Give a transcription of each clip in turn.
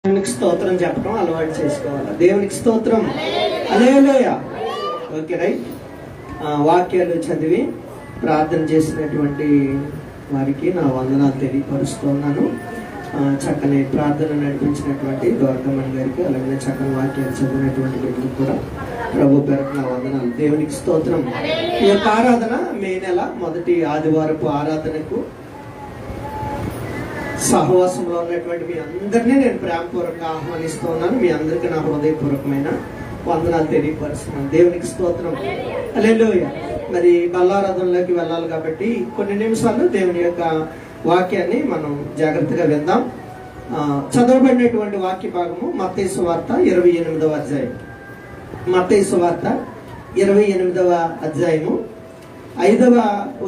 దేవునికి స్తోత్రం చెప్పడం అలవాటు చేసుకోవాలి. దేవునికి స్తోత్రం. హల్లెలూయా. Okay, right. వాక్యాలు చదివి ప్రార్థన చేసినటువంటి వారికి నా వందనాలు తెలియపరుస్తున్నాను. చక్కని ప్రార్థన నడిపించినటువంటి గౌరవమణి గారికి, అలాగే చక్కని వాక్యాలు చదివినటువంటి వ్యక్తులకు కూడా ప్రభు పేరుకు నా వందనాలు. దేవునికి స్తోత్రం. ఈ యొక్క ఆరాధన మే నెల మొదటి ఆదివారపు ఆరాధనకు సహవాసంలో ఉన్నటువంటి మీ అందరినీ నేను ప్రేమపూర్వకంగా ఆహ్వానిస్తూ ఉన్నాను. మీ అందరికీ నా హృదయపూర్వకమైన వందనాలు తెలియపరుస్తున్నాను. దేవునికి స్తోత్రం. హల్లెలూయా. మరి బల్లారాధనలోకి వెళ్ళాలి కాబట్టి కొన్ని నిమిషాలు దేవుని యొక్క వాక్యాన్ని మనం జాగ్రత్తగా విందాం. చదవబడినటువంటి వాక్య భాగము మత్తయి సువార్త 28వ అధ్యాయం. మత్తయి సువార్త 28వ అధ్యాయము 5వ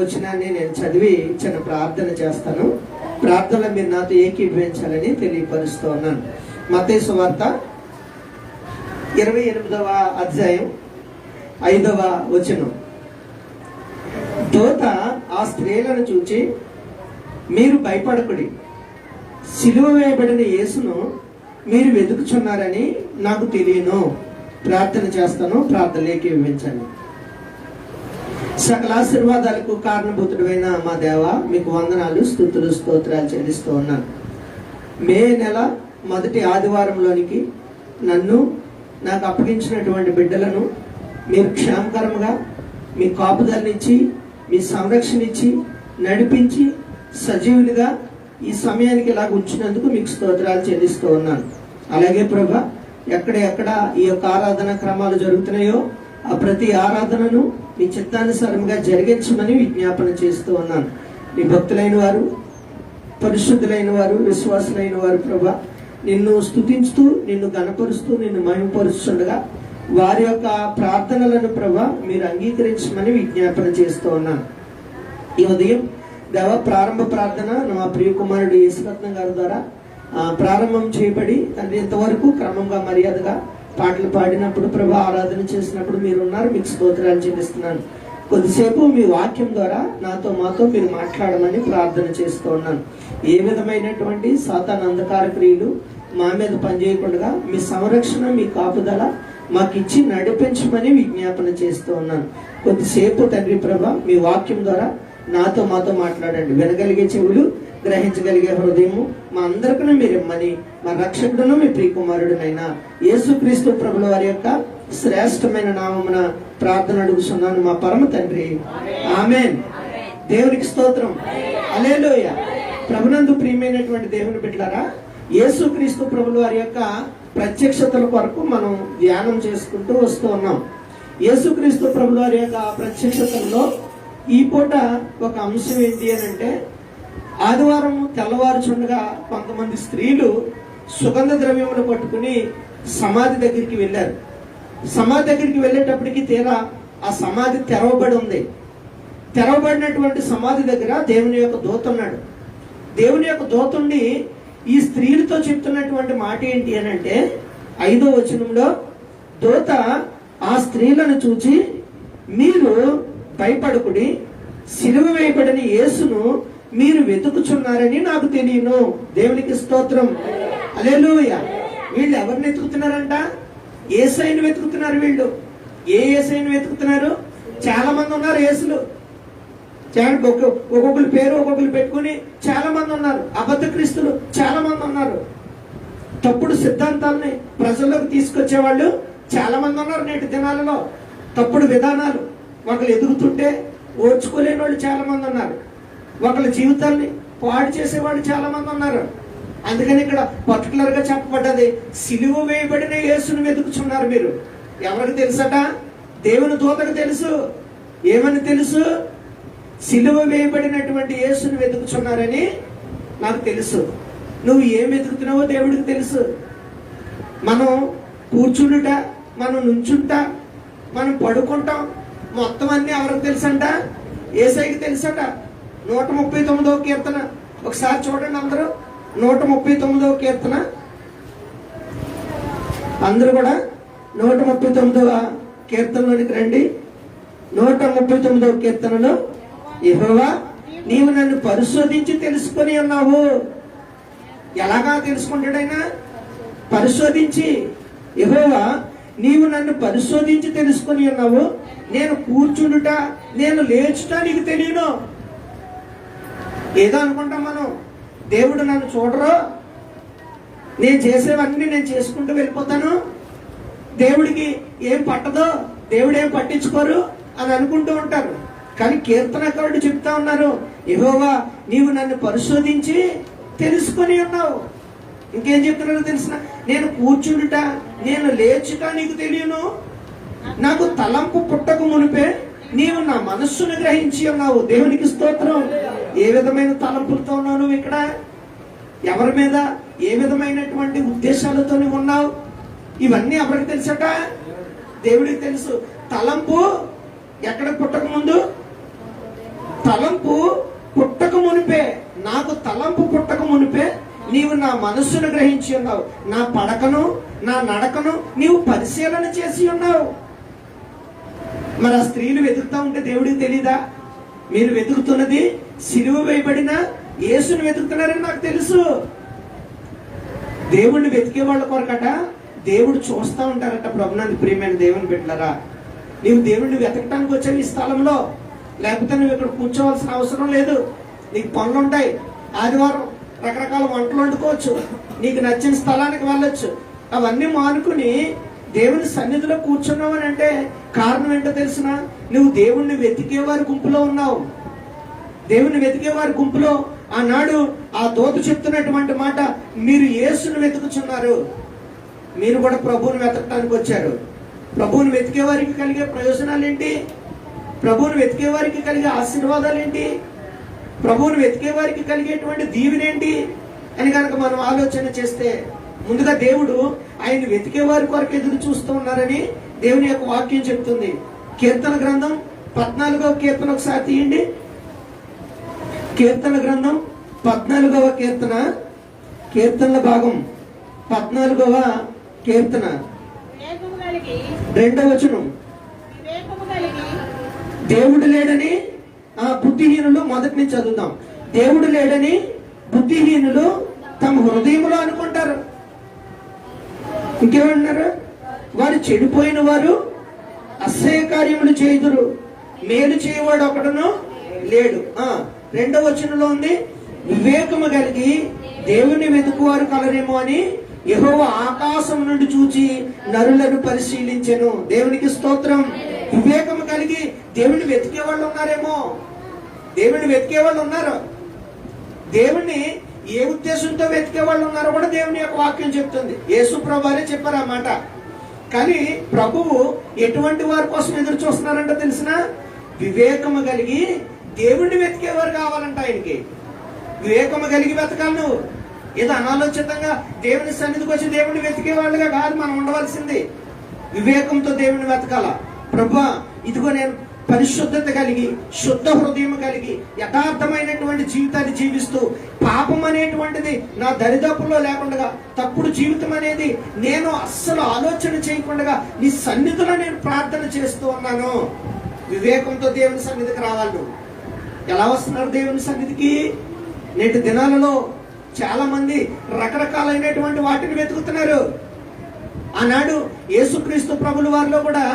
వచనాన్ని నేను చదివి చిన్న ప్రార్థన చేస్తాను. ప్రార్థనలో మీరు నాతో ఏకీభవించాలని తెలియపరుస్తూ ఉన్నాను. మత్తయి సువార్త 28వ అధ్యాయం 5వ వచనం. దూత ఆ స్త్రీలను చూచి, మీరు భయపడకుడి, సిలువ వేయబడిన యేసును మీరు వెతుకుచున్నారని నాకు తెలియను. ప్రార్థన చేస్తాను, ప్రార్థనలోకి వివరించండి. సకల ఆశీర్వాదాలకు కారణభూతుడైన మా దేవ, మీకు వందనాలు, స్తుతులు, స్తోత్రాలు చెల్లిస్తూ ఉన్నాను. మే నెల మొదటి ఆదివారంలోనికి నన్ను, నాకు అప్పగించినటువంటి బిడ్డలను మీరు క్షేమకరంగా మీ కాపుదలనిచ్చి, మీ సంరక్షణ ఇచ్చి, నడిపించి సజీవులుగా ఈ సమయానికి ఇలా ఉంచినందుకు మీకు స్తోత్రాలు చెల్లిస్తూ ఉన్నాను. అలాగే ప్రభా, ఎక్కడ ఈ యొక్క ఆరాధన క్రమాలు జరుగుతున్నాయో ఆ ప్రతి ఆరాధనను మీ చిత్తానుసారంగా జరిగించమని విజ్ఞాపన చేస్తూ ఉన్నాను. నీ భక్తులైన వారు, పరిశుద్ధులైన వారు, విశ్వాసులైన వారు ప్రభా, నిన్ను స్తుతించుతూ, నిన్ను గణపరుస్తూ, నిన్ను మహిమపరుస్తుండగా వారి యొక్క ప్రార్థనలను ప్రభా మీరు అంగీకరించమని విజ్ఞాపన చేస్తూ ఉన్నాను. ఈ ఉదయం దేవ ప్రారంభ ప్రార్థన మా ప్రియ కుమారుడు యేసురత్నం గారి ద్వారా ప్రారంభం చేయబడి తండ్రి ఇంతవరకు క్రమంగా మర్యాదగా పాటలు పాడినప్పుడు ప్రభా, ఆరాధన చేసినప్పుడు మీరు ఉన్నారు. మీకు స్తోత్రాలు చెల్లిస్తున్నాను. కొద్దిసేపు మీ వాక్యం ద్వారా మాతో మీరు మాట్లాడమని ప్రార్థన చేస్తూ ఉన్నాను. ఏ విధమైనటువంటి సాతాను అంధకార క్రియలు మా మీద పనిచేయకుండా మీ సంరక్షణ, మీ కాపుదల మాకు ఇచ్చి నడిపించమని విజ్ఞాపన చేస్తూ ఉన్నాను. కొద్దిసేపు తండ్రి ప్రభా, మీ వాక్యం ద్వారా మాతో మాట్లాడండి. వినగలిగే చెవులు, గ్రహించగలిగే హృదయము మా అందరికీ మీరు ఇమ్మని మా రక్షకుడును మీ ప్రియకుమారుడునైనా యేసుక్రీస్తు ప్రభుల వారి యొక్క శ్రేష్టమైన నామమున ప్రార్థన అడుగుతున్నాను మా పరమ తండ్రి, ఆమేన్. దేవునికి స్తోత్రం. హల్లెలూయా. ప్రభునందు ప్రియమైనటువంటి దేవుని బిడ్డలారా, యేసుక్రీస్తు ప్రభుల వారి యొక్క ప్రత్యక్షతల కొరకు మనం ధ్యానం చేసుకుంటూ వస్తూ ఉన్నాం. యేసుక్రీస్తు ప్రభుల వారి యొక్క ప్రత్యక్షతల్లో ఈ పూట ఒక అంశం ఏంటి అని అంటే, ఆదివారం తెల్లవారుచుండగా కొంతమంది స్త్రీలు సుగంధ ద్రవ్యములు పట్టుకుని సమాధి దగ్గరికి వెళ్ళారు. సమాధి దగ్గరికి వెళ్ళేటప్పటికి తీరా ఆ సమాధి తెరవబడి ఉంది. తెరవబడినటువంటి సమాధి దగ్గర దేవుని యొక్క దూత ఉన్నాడు. దేవుని యొక్క దూతుండి ఈ స్త్రీలతో చెప్తున్నటువంటి మాట ఏంటి అని అంటే, 5వ వచనంలో, దూత ఆ స్త్రీలను చూచి, మీరు భయపడకుడి, సిలువ వేయబడిన యేసును మీరు వెతుకుచున్నారని నాకు తెలియను. దేవునికి స్తోత్రం. హల్లెలూయా. వీళ్ళు ఎవరిని వెతుకుతున్నారంట? యేసయ్యను వెతుకుతున్నారు. వీళ్ళు ఏ యేసయ్యను వెతుకుతున్నారు? చాలా మంది ఉన్నారు యేసులు. ఒక్కొక్కరు పేరు ఒక్కొక్కరు పెట్టుకుని చాలా మంది ఉన్నారు. అబద్ధ క్రీస్తులు చాలా మంది ఉన్నారు. తప్పుడు సిద్ధాంతాలని ప్రజల్లోకి తీసుకొచ్చే వాళ్ళు చాలా మంది ఉన్నారు. నేటి దినాలలో తప్పుడు విధానాలు ఒకళ్ళు ఎదుగుతుంటే ఓర్చుకోలేని వాళ్ళు చాలా మంది ఉన్నారు. ఒకళ్ళ జీవితాన్ని పాడు చేసేవాళ్ళు చాలా మంది ఉన్నారు. అందుకని ఇక్కడ పర్టికులర్ గా చెప్పబడ్డది, సిలువ వేయబడిన యేసును వెతుకుచున్నారు మీరు. ఎవరికి తెలుసట? దేవుని దూతకు తెలుసు. ఏమని తెలుసు? సిలువ వేయబడినటువంటి యేసును వెతుకుచున్నారని నాకు తెలుసు. నువ్వు ఏం వెతుకుతున్నావో దేవుడికి తెలుసు. మనం కూర్చుండుట, మనం నుంచుంట, మనం పడుకుంటాం, మొత్తం అన్ని ఎవరికి తెలుసంట? యేసయ్యకి తెలుసట. 139వ కీర్తన ఒకసారి చూడండి అందరూ. 139వ కీర్తన, అందరూ కూడా 139వ కీర్తనలోనికి రండి. 139వ కీర్తనలో, యెహోవా నీవు నన్ను పరిశోధించి తెలుసుకొని ఉన్నావు. ఎలాగా తెలుసుకుంటాడైనా? పరిశోధించి, యెహోవా నీవు నన్ను పరిశోధించి తెలుసుకొని ఉన్నావు. నేను కూర్చుండుట, నేను లేచుట నీకు తెలియను. ఏదో అనుకుంటాం మనం, దేవుడు నన్ను చూడరు, నేను చేసేవన్నీ నేను చేసుకుంటూ వెళ్ళిపోతాను, దేవుడికి ఏం పట్టదో, దేవుడు ఏం పట్టించుకోరు అని అనుకుంటూ ఉంటారు. కానీ కీర్తనకారుడు చెప్తా ఉన్నారు, యెహోవా నీవు నన్ను పరిశోధించి తెలుసుకొని ఉన్నావు. ఇంకేం చెప్తున్నారో తెలిసిన, నేను కూర్చుండుట, నేను లేచుట నీకు తెలియను. నాకు తలంపు పుట్టక మునిపే నీవు నా మనస్సును గ్రహించి ఉన్నావు. దేవునికి స్తోత్రం. ఏ విధమైన తలంపులతో ఉన్నావు నువ్వు ఇక్కడ? ఎవరి మీద ఏ విధమైనటువంటి ఉద్దేశాలతో ఉన్నావు? ఇవన్నీ ఎవరికి తెలుసట? దేవుడికి తెలుసు. తలంపు ఎక్కడ పుట్టక ముందు? తలంపు పుట్టక మునిపే, నాకు తలంపు పుట్టక మునిపే నీవు నా మనస్సును గ్రహించి ఉన్నావు. నా పడకను, నా నడకను నీవు పరిశీలన చేసి ఉన్నావు. మరి ఆ స్త్రీలు వెతుకుతా ఉంటే దేవుడికి తెలీదా? మీరు వెతుకుతున్నది సిలువ వేయబడిన యేసుని వెతుకుతున్నారని నాకు తెలుసు. దేవుణ్ణి వెతికే వాళ్ళ కొరకట దేవుడు చూస్తూ ఉంటారట. ప్రభునందు ప్రియమైన దేవుని బిడ్డలారా, నీవు దేవుణ్ణి వెతకటానికి వచ్చావు ఈ స్థలంలో, లేకపోతే నువ్వు ఇక్కడ కూర్చోవలసిన అవసరం లేదు. నీకు పనులు ఉంటాయి, ఆదివారం రకరకాల వంటలు వండుకోవచ్చు, నీకు నచ్చిన స్థలానికి వెళ్ళొచ్చు. అవన్నీ మానుకుని దేవుని సన్నిధిలో కూర్చున్నావు అని అంటే కారణం ఏంటో తెలిసిన? నువ్వు దేవుణ్ణి వెతికే వారి గుంపులో ఉన్నావు. దేవుణ్ణి వెతికే వారి గుంపులో ఆనాడు ఆ దూత చెప్తున్నటువంటి మాట, మీరు యేసును వెతుకుచున్నారు. మీరు కూడా ప్రభువుని వెతకడానికి వచ్చారు. ప్రభువుని వెతికే వారికి కలిగే ప్రయోజనాలు ఏంటి? ప్రభువుని వెతికే వారికి కలిగే ఆశీర్వాదాలు ఏంటి? ప్రభువుని వెతికే వారికి కలిగేటువంటి దీవెనేంటి అని కనుక మనం ఆలోచన చేస్తే, ముందుగా దేవుడు ఆయన వెతికే వారి కొరకు ఎదురు చూస్తూ ఉన్నారని దేవుని యొక్క వాక్యం చెప్తుంది. కీర్తన గ్రంథం 14వ కీర్తన ఒకసారి తీయండి. కీర్తన గ్రంథం 14వ కీర్తన, కీర్తనల భాగం 14వ కీర్తన 2వ వచనం. దేవుడు లేడని బుద్ధిహీనులు, మొదటి నుంచి చదువుదాం. దేవుడు లేడని బుద్ధిహీనులు తమ హృదయంలో అనుకుంటారు. ఇంకేమన్నారు? వారు చెడిపోయిన వారు అసహ్య కార్యములు చేయుదురు, మేలు చేయవాడు ఒకడును లేడు. 2వ వచనంలో ఉంది, వివేకము కలిగి దేవుని వెతుకువారు కలరేమో అని యెహోవా ఆకాశం నుండి చూచి నరులను పరిశీలించెను. దేవునికి స్తోత్రం. వివేకము కలిగి దేవుని వెతికే వాళ్ళు ఉన్నారేమో. దేవుని వెతికే వాళ్ళు ఉన్నారు. దేవుణ్ణి ఏ ఉద్దేశంతో వెతికే వాళ్ళు ఉన్నారో కూడా దేవుని యొక్క వాక్యం చెప్తుంది. యేసు ప్రభువారే చెప్పారు ఆ మాట. కానీ ప్రభువు ఎటువంటి వారి కోసం ఎదురు చూస్తున్నారంట తెలిసిన? వివేకము కలిగి దేవుణ్ణి వెతికేవారు కావాలంట. ఆయనకి వివేకము కలిగి వెతకాలి. నువ్వు ఏదో అనాలోచితంగా దేవుని సన్నిధికి వచ్చి దేవుణ్ణి వెతికే వాళ్ళుగా కాదు మనం ఉండవలసింది. వివేకంతో దేవుణ్ణి వెతకాల. ప్రభువా, ఇదిగో నేను పరిశుద్ధత కలిగి, శుద్ధ హృదయం కలిగి, యథార్థమైనటువంటి జీవితాన్ని జీవిస్తూ, పాపం అనేటువంటిది నా దరిదాపుల్లో లేకుండా, తప్పుడు జీవితం అనేది నేను అస్సలు ఆలోచన చేయకుండా నీ సన్నిధిలో నేను ప్రార్థన చేస్తూ ఉన్నాను. వివేకంతో దేవుని సన్నిధికి రావాలి. నువ్వు ఎలా వస్తున్నారు దేవుని సన్నిధికి? నేటి దినాలలో చాలా మంది రకరకాలైనటువంటి వాటిని వెతుకుతున్నారు. ఆనాడు యేసుక్రీస్తు ప్రభుల వారిలో కూడా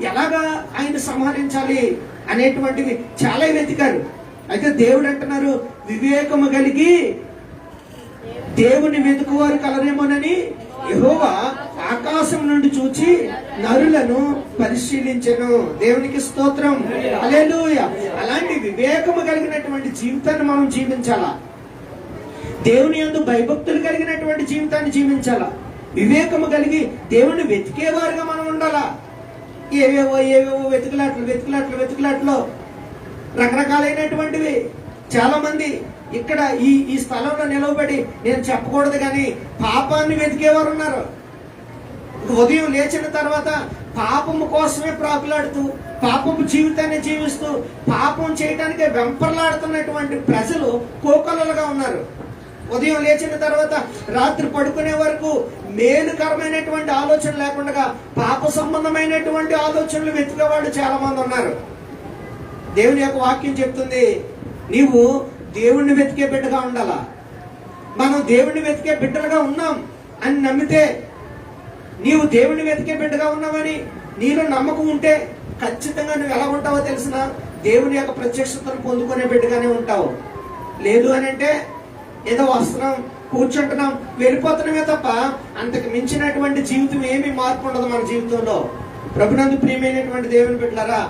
ఎలాగా ఆయన సంహరించాలి అనేటువంటివి చాలా వెతికారు. అయితే దేవుడు అంటున్నారు, వివేకము కలిగి దేవుని వెతుకువారు కలరేమోనని యెహోవా ఆకాశం నుండి చూచి నరులను పరిశీలించెను. దేవునికి స్తోత్రం. హల్లెలూయా. అలాంటి వివేకము కలిగినటువంటి జీవితాన్ని మనం జీవించాలా. దేవుని యందు భయభక్తులు కలిగినటువంటి జీవితాన్ని జీవించాలా. వివేకము కలిగి దేవుణ్ణి వెతికేవారుగా మనం ఉండాలా. ఏవేవో వెతుకులాట్లు రకరకాలైనటువంటివి. చాలా మంది ఇక్కడ ఈ స్థలంలో నిలవబడి నేను చెప్పకూడదు కానీ పాపాన్ని వెతికేవారు ఉన్నారు. ఉదయం లేచిన తర్వాత పాపము కోసమే ప్రాకులాడుతూ, పాపపు జీవితాన్ని జీవిస్తూ, పాపం చేయడానికే వెంపర్లాడుతున్నటువంటి ప్రజలు కోకొల్లలుగా ఉన్నారు. ఉదయం లేచిన తర్వాత రాత్రి పడుకునే వరకు మేలుకరమైనటువంటి ఆలోచన లేకుండా పాప సంబంధమైనటువంటి ఆలోచనలు వెతికే వాళ్ళు చాలా మంది ఉన్నారు. దేవుని యొక్క వాక్యం చెప్తుంది, నీవు దేవుణ్ణి వెతికే బిడ్డగా ఉండాలా. మనం దేవుణ్ణి వెతికే బిడ్డలుగా ఉన్నాం అని నమ్మితే నీవు దేవుని వెతికే బిడ్డగా ఉన్నావని నీలో నమ్మకం ఉంటే ఖచ్చితంగా నువ్వు ఎలా ఉంటావో తెలిసిన దేవుని యొక్క ప్రత్యక్షతను పొందుకునే బిడ్డగానే ఉంటావు. లేదు అని అంటే ఏదో వస్తున్నాం, కూర్చుంటున్నాం, వెళ్ళిపోతున్నామే తప్ప అంతకు మించినటువంటి జీవితం ఏమీ మార్పు ఉండదు మన జీవితంలో. ప్రభునందు ప్రియమైనటువంటి దేవుని బిడ్డలారా,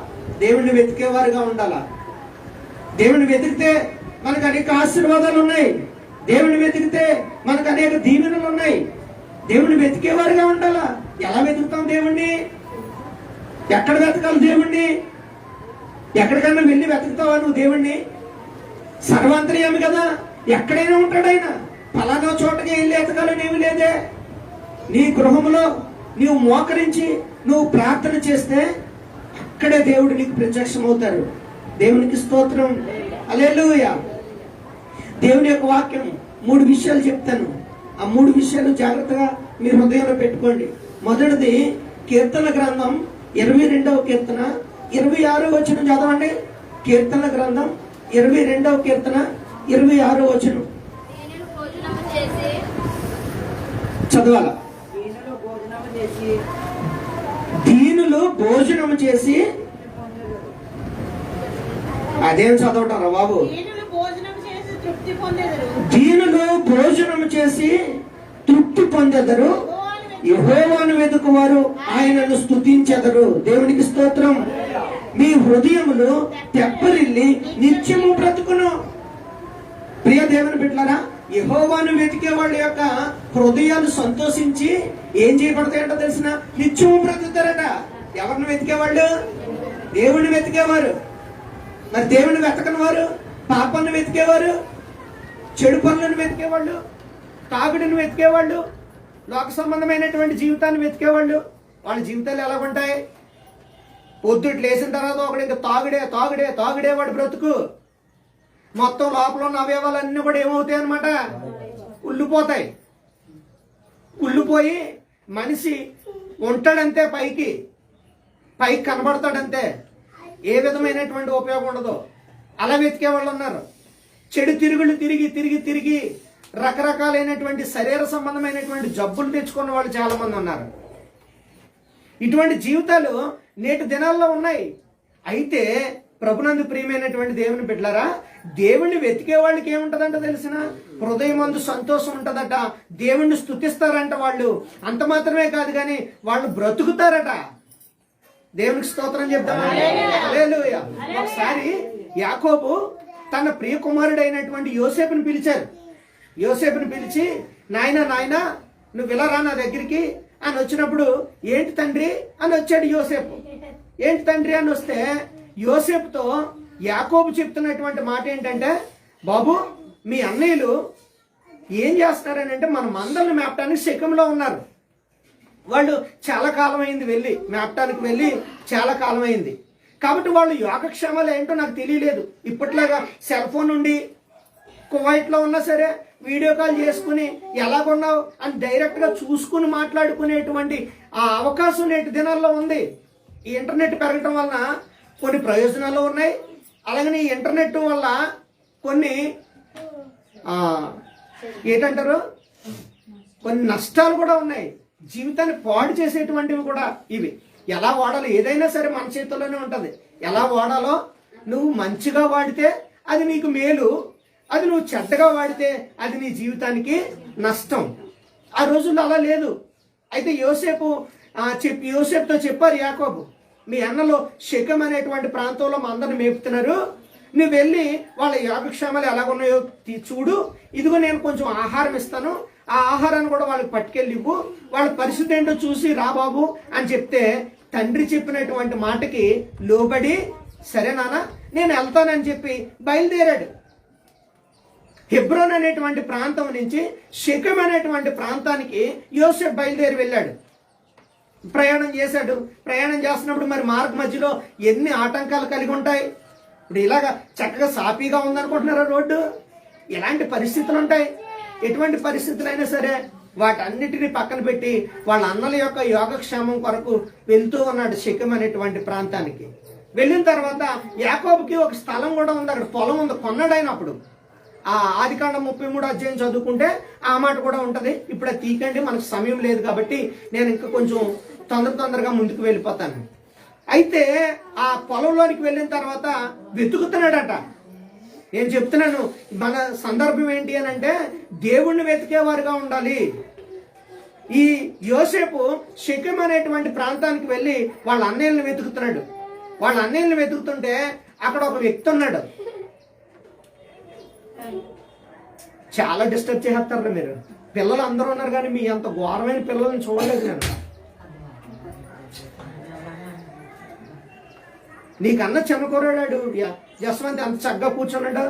దేవుణ్ణి వెతికేవారుగా ఉండాలా. దేవుని వెతికితే మనకు అనేక ఆశీర్వాదాలు ఉన్నాయి. దేవుని వెతికితే మనకు అనేక దీవెనలు ఉన్నాయి. దేవుణ్ణి వెతికేవారుగా ఉండాలా. ఎలా వెతుకుతాం దేవుణ్ణి? ఎక్కడ వెతకాలి దేవుణ్ణి? ఎక్కడికన్నా వెళ్ళి వెతుకుతావా నువ్వు దేవుణ్ణి? సర్వాంతర్యామి కదా, ఎక్కడైనా ఉంటాడు ఆయన. ఫలానా చోటకి వెళ్ళి వెతకాలని ఏమి లేదే. నీ గృహంలో నీవు మోకరించి నువ్వు ప్రార్థన చేస్తే అక్కడే దేవుడు నీకు ప్రత్యక్షం అవుతారు. దేవునికి స్తోత్రం, హల్లెలూయా. దేవుని యొక్క వాక్యం 3 విషయాలు చెప్తాను. ఆ 3 విషయాలు జాగ్రత్తగా మీ హృదయంలో పెట్టుకోండి. మొదటిది కీర్తన గ్రంథం 22వ కీర్తన 26వ వచనం చదవండి. కీర్తన గ్రంథం 22వ కీర్తన 26వ వచనం చదవాల. దీనులు భోజనం చేసి అదేం చదవటారా బాబు? దీనులు భోజనం చేసి తృప్తి పొందెదరు, యెహోవాను వెతుకువారు ఆయనను స్తుతించెదరు. దేవునికి స్తోత్రం. మీ హృదయములు తెప్పరిల్లి నిత్యము బ్రతుకును. ప్రియ దేవుని బిడ్డలారా, యెహోవాను వెతికే వాళ్ళ యొక్క హృదయాలు సంతోషించి ఏం చేయబడతాయంట తెలిసిన? నిత్యము బ్రతుకుతారట. ఎవరిని వెతికేవాళ్ళు? దేవుని వెతికేవారు. మరి దేవుని వెతకని వారు పాపాన్ని వెతికేవారు, చెడు పనులను వెతికేవాళ్ళు, తాగుడిని వెతికేవాళ్ళు, లోక సంబంధమైనటువంటి జీవితాన్ని వెతికేవాళ్ళు. వాళ్ళ జీవితాలు ఎలా ఉంటాయి? పొద్దుట్లు లేచిన తర్వాత ఒకటి ఇంకా తాగుడే తాగుడే తాగుడే వాడు బ్రతుకు. మొత్తం లోపల ఉన్న అవయవాలన్నీ కూడా ఏమవుతాయి అన్నమాట? ఉల్లిపోతాయి. ఉల్లిపోయి మనిషి ఉంటాడంతే, పైకి కనబడతాడంతే, ఏ విధమైనటువంటి ఉపయోగం ఉండదు. అలా వెతికే వాళ్ళు ఉన్నారు. చెడు తిరుగులు తిరిగి తిరిగి తిరిగి రకరకాలైనటువంటి శరీర సంబంధమైనటువంటి జబ్బులు తెచ్చుకున్న వాళ్ళు చాలా మంది ఉన్నారు. ఇటువంటి జీవితాలు నేటి దినాల్లో ఉన్నాయి. అయితే ప్రభునందు ప్రియమైనటువంటి దేవుని బిడ్డలారా, దేవుణ్ణి వెతికే వాళ్ళకి ఏముంటదంట తెలిసిన? హృదయమందు సంతోషం ఉంటదట. దేవుణ్ణి స్తుతిస్తారంట వాళ్ళు. అంత మాత్రమే కాదు కానీ వాళ్ళు బ్రతుకుతారట. దేవునికి స్తోత్రం చెప్తాం. హల్లెలూయా. ఒకసారి యాకోబు తన ప్రియ కుమారుడైనటువంటి యోసేపుని పిలిచారు. యోసేపుని పిలిచి, నాయనా నాయనా నువ్వు ఇలా రా నా దగ్గరికి అని వచ్చినప్పుడు, ఏంటి తండ్రి అని వచ్చాడు యోసేపు. ఏంటి తండ్రి అని వస్తే యోసేపుతో యాకోబు చెప్తున్నటువంటి మాట ఏంటంటే, బాబు మీ అన్నయ్యలు ఏం చేస్తున్నారని అంటే మన మందలను మేపటానికి శకంలో ఉన్నారు. వాళ్ళు చాలా కాలం అయింది వెళ్ళి మేపటానికి వెళ్ళి చాలా కాలం అయింది. కాబట్టి వాళ్ళు యోగక్షేమాలు ఏంటో నాకు తెలియలేదు. ఇప్పట్లాగా సెల్ ఫోన్ ఉండి కువైట్లో ఉన్నా సరే వీడియో కాల్ చేసుకుని ఎలాగున్నావు అని డైరెక్ట్గా చూసుకుని మాట్లాడుకునేటువంటి ఆ అవకాశం నేటి దినాల్లో ఉంది. ఈ ఇంటర్నెట్ పెరగటం వలన కొన్ని ప్రయోజనాలు ఉన్నాయి. అలాగని ఈ ఇంటర్నెట్ వల్ల కొన్ని ఏంటంటారు, కొన్ని నష్టాలు కూడా ఉన్నాయి. జీవితాన్ని పాడు చేసేటువంటివి కూడా ఇవి. ఎలా వాడాలో ఏదైనా సరే మన చేతుల్లోనే ఉంటుంది. ఎలా వాడాలో నువ్వు మంచిగా వాడితే అది నీకు మేలు, అది నువ్వు చెడ్డగా వాడితే అది నీ జీవితానికి నష్టం. ఆ రోజుల్లో అలా లేదు. అయితే యోసేపుతో చెప్పారు యాకోబు, మీ అన్నలో షెకెం అనేటువంటి ప్రాంతంలో మా అందరిని మేపుతున్నారు, నువ్వు వెళ్ళి వాళ్ళ యోగక్షేమాలు ఎలాగున్నాయో చూడు, ఇదిగో నేను కొంచెం ఆహారం ఇస్తాను, ఆ ఆహారాన్ని కూడా వాళ్ళకి పట్టుకెళ్ళి ఇవ్వు, వాళ్ళ పరిస్థితి ఏంటో చూసి రా బాబు అని చెప్తే తండ్రి చెప్పినటువంటి మాటకి లోబడి సరే నాన్న నేను వెళ్తానని చెప్పి బయలుదేరాడు. హెబ్రోన్ అనేటువంటి ప్రాంతం నుంచి షెకెం అనేటువంటి ప్రాంతానికి యోసేపు బయలుదేరి వెళ్ళాడు. ప్రయాణం చేశాడు. ప్రయాణం చేస్తున్నప్పుడు మరి మార్గ మధ్యలో ఎన్ని ఆటంకాలు కలిగి ఉంటాయి. ఇప్పుడు ఇలాగా చక్కగా సాఫీగా ఉందనుకుంటున్నారా రోడ్డు? ఎలాంటి పరిస్థితులు ఉంటాయి? ఎటువంటి పరిస్థితులైనా సరే వాటన్నిటిని పక్కన పెట్టి వాళ్ళ అన్నల యొక్క యోగక్షేమం కొరకు వెళ్తూ ఉన్నాడు షెకెం అనేటువంటి ప్రాంతానికి. వెళ్ళిన తర్వాత యాకోబుకి ఒక స్థలం కూడా ఉంది, అక్కడ పొలం ఉంది, కొన్నాడైనప్పుడు ఆదికాండం 33 అధ్యాయం చదువుకుంటే ఆ మాట కూడా ఉంటది. ఇప్పుడు అది తీకండి, మనకు సమయం లేదు కాబట్టి నేను ఇంకా కొంచెం తొందరగా ముందుకు వెళ్ళిపోతాను. అయితే ఆ పొలంలోనికి వెళ్ళిన తర్వాత వెతుకుతున్నాడట. నేను చెప్తున్నాను, మన సందర్భం ఏంటి అని అంటే దేవుణ్ణి వెతికేవారుగా ఉండాలి. ఈ యోసేపు షెకెం అనేటువంటి ప్రాంతానికి వెళ్ళి వాళ్ళ అన్నయ్యలను వెతుకుతున్నాడు. వాళ్ళ అన్నయ్యలను వెతుకుతుంటే అక్కడ ఒక వ్యక్తి ఉన్నాడు. చాలా డిస్టర్బ్ చేస్తారు మీరు. పిల్లలు అందరూ ఉన్నారు కానీ మీ అంత ఘోరమైన పిల్లల్ని చూడలేదు నేను. నీకన్నా చిన్న కుర్రాడు యశ్వంత్ అంత చక్కగా కూర్చున్నాడు.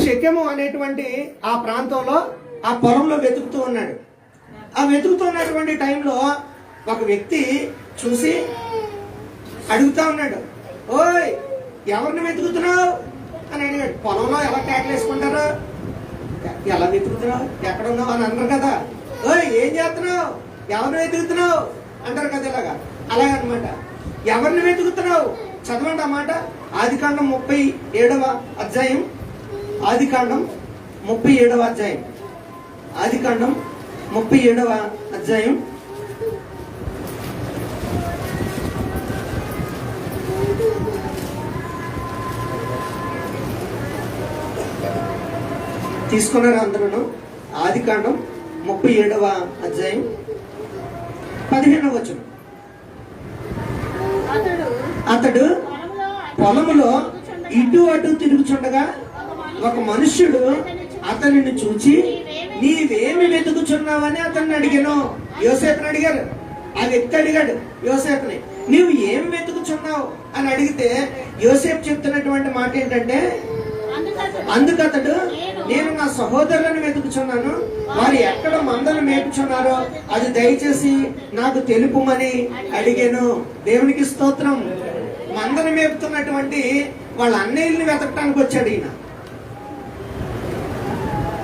షెకెము అనేటువంటి ఆ ప్రాంతంలో ఆ పొలంలో వెతుకుతూ ఉన్నాడు. ఆ వెతుకుతున్నటువంటి టైంలో ఒక వ్యక్తి చూసి అడుగుతా ఉన్నాడు, ఓయ్ ఎవరిని వెతుకుతున్నావు అని అడిగాడు. పొలంలో ఎలా ట్యాక్లు వేసుకుంటారు, ఎలా వెతుకుతున్నావు, ఎక్కడ ఉన్నావు అని అన్నారు కదా. ఓయ్ ఏం చేస్తున్నావు, ఎవరిని వెతుకుతున్నావు అంటారు కదా, ఇలాగా అలాగనమాట. ఎవరిని వెతుకుతున్నావు చదవండి ఆ మాట. ఆదికాండం 37వ అధ్యాయం. ఆదికాండం 37వ అధ్యాయం. ఆదికాండం 37వ అధ్యాయం. తీసుకున్నారు అందరూ. ఆదికాండం 37వ అధ్యాయం 15వ వచనం. అతడు పొలములో ఇటు అటు తిరుగుచుండగా ఒక మనుష్యుడు అతనిని చూచి నీవేమి వెతుకుచున్నావని అతన్ని అడిగాను. యోసేపుని అడిగారు. ఆ వ్యక్తి అడిగాడు యోసేపుని, నీవు ఏం వెతుకుచున్నావు అని అడిగితే యోసేపు చెప్తున్నటువంటి మాట ఏంటంటే, అందుకతడు నేను నా సహోదరులను వెతుకుచున్నాను, వారు ఎక్కడ మందలు మేపుచున్నారో అది దయచేసి నాకు తెలుపుమని అడిగాను. దేవునికి స్తోత్రం. మందను మేపుతున్నటువంటి వాళ్ళ అన్నయ్యల్ని వెతకటానికి వచ్చాడు ఈయన.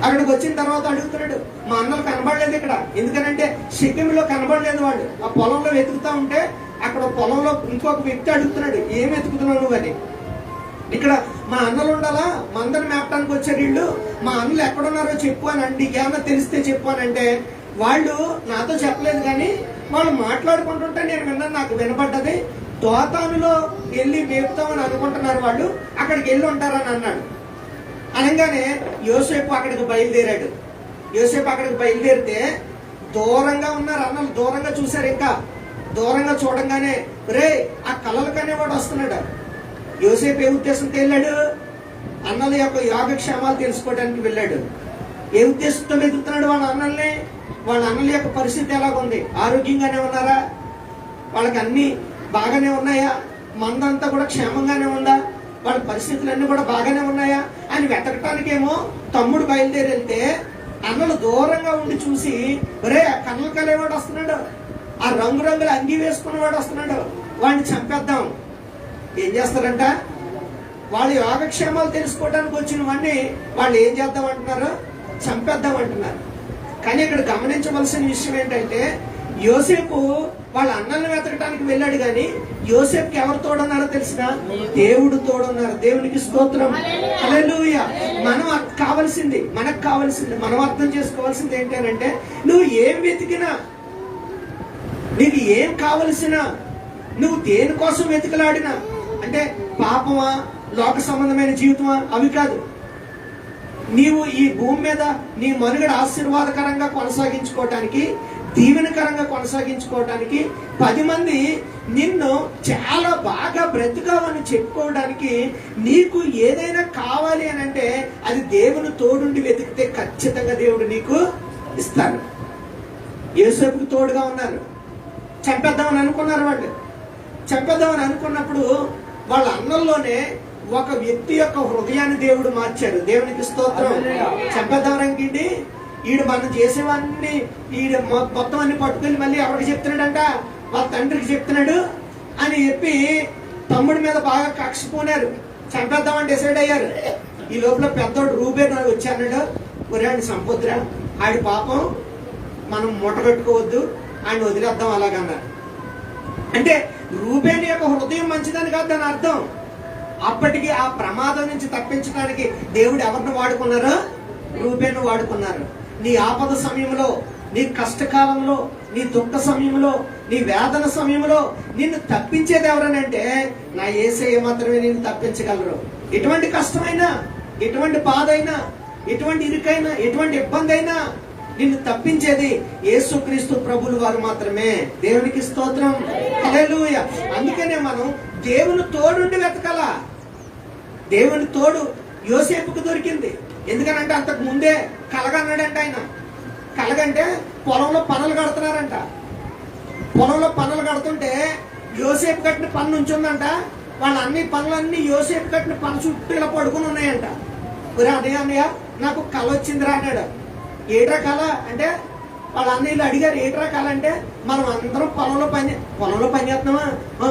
అక్కడికి వచ్చిన తర్వాత అడుగుతున్నాడు, మా అన్నలు కనబడలేదు ఇక్కడ. ఎందుకనంటే షెకెములో కనబడలేదు వాళ్ళు. ఆ పొలంలో వెతుకుతా ఉంటే అక్కడ పొలంలో ఇంకొక వ్యక్తి అడుగుతున్నాడు, ఏం వెతుకుతున్నావు నువ్వు అని. ఇక్కడ మా అన్నలు ఉండాలా, మందను మేపటానికి వచ్చారు వీళ్ళు, మా అన్నలు ఎక్కడున్నారో చెప్పు అని అండి, ఏమన్నా తెలిస్తే చెప్పు అని అంటే వాళ్ళు నాతో చెప్పలేదు కానీ వాళ్ళు మాట్లాడుకుంటుంటే నేను విన్నాను, నాకు వినపడ్డది. దోతానులో వెళ్ళి మేపుతామని అనుకుంటున్నారు వాళ్ళు, అక్కడికి వెళ్ళి ఉంటారని అన్నాడు. అనగానే యోసేపు అక్కడికి బయలుదేరాడు. యోసేపు అక్కడికి బయలుదేరితే దూరంగా ఉన్నారు అన్నలు, దూరంగా చూశారు. ఇంకా దూరంగా చూడంగానే రే ఆ కలలకనే వాడు వస్తున్నాడు. యోసేపు ఏ ఉద్దేశంతో వెళ్ళాడు? అన్నల యొక్క యోగక్షేమాలు తెలుసుకోవడానికి వెళ్ళాడు. ఏ ఉద్దేశంతో వెతుకుతున్నాడు వాళ్ళ అన్నల్ని? వాళ్ళ అన్నల యొక్క పరిస్థితి ఎలాగుంది? ఆరోగ్యంగానే ఉన్నారా? వాళ్ళకి అన్ని బాగానే ఉన్నాయా? మందంతా కూడా క్షేమంగానే ఉందా? వాళ్ళ పరిస్థితులన్నీ కూడా బాగానే ఉన్నాయా అని వెతకటానికేమో తమ్ముడు బయలుదేరి వెళ్తే అన్నలు దూరంగా ఉండి చూసి, ఒరే కళ్ళ కలేవాడు వస్తున్నాడు, ఆ రంగురంగుల అంగి వేసుకున్నవాడు వస్తున్నాడు, వాడిని చంపేద్దాం. ఏం చేస్తారంట? వాళ్ళ యోగక్షేమాలు తెలుసుకోవడానికి వచ్చిన వాడిని వాళ్ళు ఏం చేద్దాం అంటున్నారు? చంపేద్దాం అంటున్నారు. కానీ ఇక్కడ గమనించవలసిన విషయం ఏంటంటే యోసేపు వాళ్ళ అన్నల్ని వెతకడానికి వెళ్ళాడు కానీ యోసేపుకి ఎవరు తోడున్నారో తెలిసిన? దేవుడు తోడున్నారు. దేవునికి స్తోత్రం. హల్లెలూయా. మనకు కావాల్సింది మనం అర్థం చేసుకోవాల్సింది ఏంటి అని అంటే, నువ్వు ఏం వెతికినా, నీకు ఏం కావలసినా, నువ్వు దేనికోసం వెతికలాడినా, అంటే పాపమా, లోక సంబంధమైన జీవితమా, అవి కాదు. నీవు ఈ భూమి మీద నీ మనుగడ ఆశీర్వాదకరంగా కొనసాగించుకోవటానికి, దీవెనకరంగా కొనసాగించుకోవటానికి, 10 మంది నిన్ను చాలా బాగా బ్రతికావని చెప్పుకోవడానికి నీకు ఏదైనా కావాలి అని అంటే అది దేవుని తోడుండి వెతికితే ఖచ్చితంగా దేవుడు నీకు ఇస్తాడు. యేసేపుకు తోడుగా ఉన్నారు. చంపేద్దామని అనుకున్నారు వాళ్ళు. చంపేద్దామని అనుకున్నప్పుడు వాళ్ళ అన్నల్లోనే ఒక వ్యక్తి యొక్క హృదయాన్ని దేవుడు మార్చాడు. దేవునికి స్తోత్రం. చంపేద్దామనండి, ఈడు మనం చేసేవాడిని ఈడు మొత్తం అన్ని పట్టుకెళ్ళి మళ్ళీ ఎవరికి చెప్తున్నాడంట? వాళ్ళ తండ్రికి చెప్తున్నాడు అని చెప్పి తమ్ముడి మీద బాగా కక్షపోనారు. చంపేద్దామని డిసైడ్ అయ్యారు. ఈ లోపల పెద్దోడు రూబేన్ వచ్చాడు. ఒరేండి సంపొద్దురా, ఆడి పాపం మనం మూటగట్టుకోవద్దు, ఆయన వదిలేద్దాం అలాగన్నారు. అంటే రూబేను యొక్క హృదయం మంచిదని కాదు దాని అర్థం. అప్పటికి ఆ ప్రమాదం నుంచి తప్పించడానికి దేవుడు ఎవరిని వాడుకున్నారు? రూబేను వాడుకున్నారు. నీ ఆపద సమయంలో, నీ కష్టకాలంలో, నీ దుఃఖ సమయంలో, నీ వేదన సమయంలో నిన్ను తప్పించేది ఎవరనంటే నా యేసయ్య మాత్రమే నిన్ను తప్పించగలరు. ఎటువంటి కష్టమైనా, ఎటువంటి బాధ అయినా, ఎటువంటి ఇరుకైనా, ఎటువంటి ఇబ్బంది అయినా నిన్ను తప్పించేది యేసుక్రీస్తు ప్రభులు వారు మాత్రమే. దేవునికి స్తోత్రం, హల్లెలూయా. అందుకనే మనం దేవుని తోడుండి వెతకాల. దేవుని తోడు యోసేపుకు దొరికింది. ఎందుకనంటే అంతకు ముందే కలగన్నాడంట ఆయన. కలగంటే పొలంలో పనులు కడుతున్నారంట. పొలంలో పనులు కడుతుంటే యోసేపు కట్టిన పన్ను ఉంచుందంట. వాళ్ళ అన్ని పనులన్నీ యోసేపు కట్టిన పన్ను చుట్టూ ఇలా పడుకుని ఉన్నాయంట. ఒరే అన్నయ్య నాకు కళ వచ్చిందిరా అన్నాడు. ఏట్రా కళ అంటే వాళ్ళ అన్నయ్యలు అడిగారు, ఏట్రా కళ అంటే మనం అందరం పొలంలో పని చేస్తున్నామా?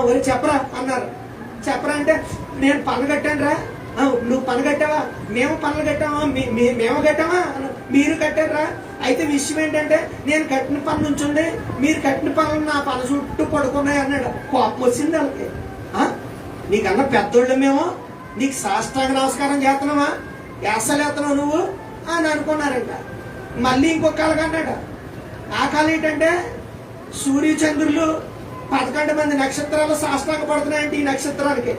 ఒరే చెప్పరా అన్నారు. చెప్పరా అంటే నేను పన్ను కట్టాను రా. నువ్వు పన్ను కట్టావా? మేము పనులు కట్టామా? మేము కట్టామా? మీరు కట్టారా? అయితే విషయం ఏంటంటే నేను కట్టిన పన్ను ఉంచుండి, మీరు కట్టిన పనులు నా పన్ను చుట్టూ పడుకున్నాయి అన్నాడు. కోపం వచ్చింది వాళ్ళకి. నీకన్నా పెద్దోళ్ళు మేము, నీకు సాష్టాంగ నమస్కారం చేస్తున్నావా? వేస్తలేస్తున్నావు నువ్వు అని అనుకున్నారంట. మళ్ళీ ఇంకొక కళగా అన్నాడు. ఆ కళ ఏంటంటే సూర్య చంద్రులు 11 మంది నక్షత్రాలు సాష్టాంగ పడుతున్నాయంటే ఈ నక్షత్రానికి.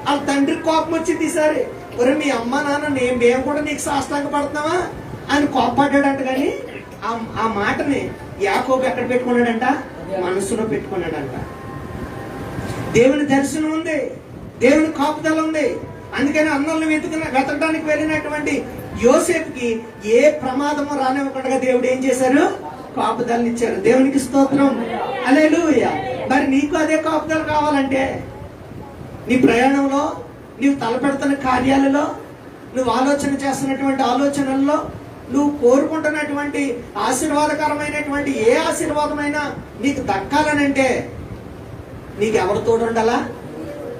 వాళ్ళ తండ్రికి కోపం వచ్చింది ఈసారి. ఒరే మీ అమ్మ నాన్న మేము కూడా నీకు సాష్టాంగ పడుతున్నావా అని కోపడ్డాడంట. కానీ ఆ మాటని యాకోబు ఎక్కడ పెట్టుకున్నాడంట? మనసులో పెట్టుకున్నాడంట. దేవుని దర్శనం ఉంది, దేవుని కాపుదల ఉంది. అందుకని అన్నలను వెతకడానికి వెళ్ళినటువంటి యోసేపుకి ఏ ప్రమాదము రానివ్వకుండా దేవుడు ఏం చేశారు? కాపుదలని ఇచ్చారు. దేవునికి స్తోత్రం, హల్లెలూయా. మరి నీకు అదే కాపుదల కావాలంటే నీ ప్రయాణంలో, నీవు తలపెడుతున్న కార్యాలలో, నువ్వు ఆలోచన చేస్తున్నటువంటి ఆలోచనల్లో, నువ్వు కోరుకుంటున్నటువంటి ఆశీర్వాదకరమైనటువంటి ఏ ఆశీర్వాదమైనా నీకు దక్కాలనంటే నీకు ఎవరు తోడు ఉండాలా?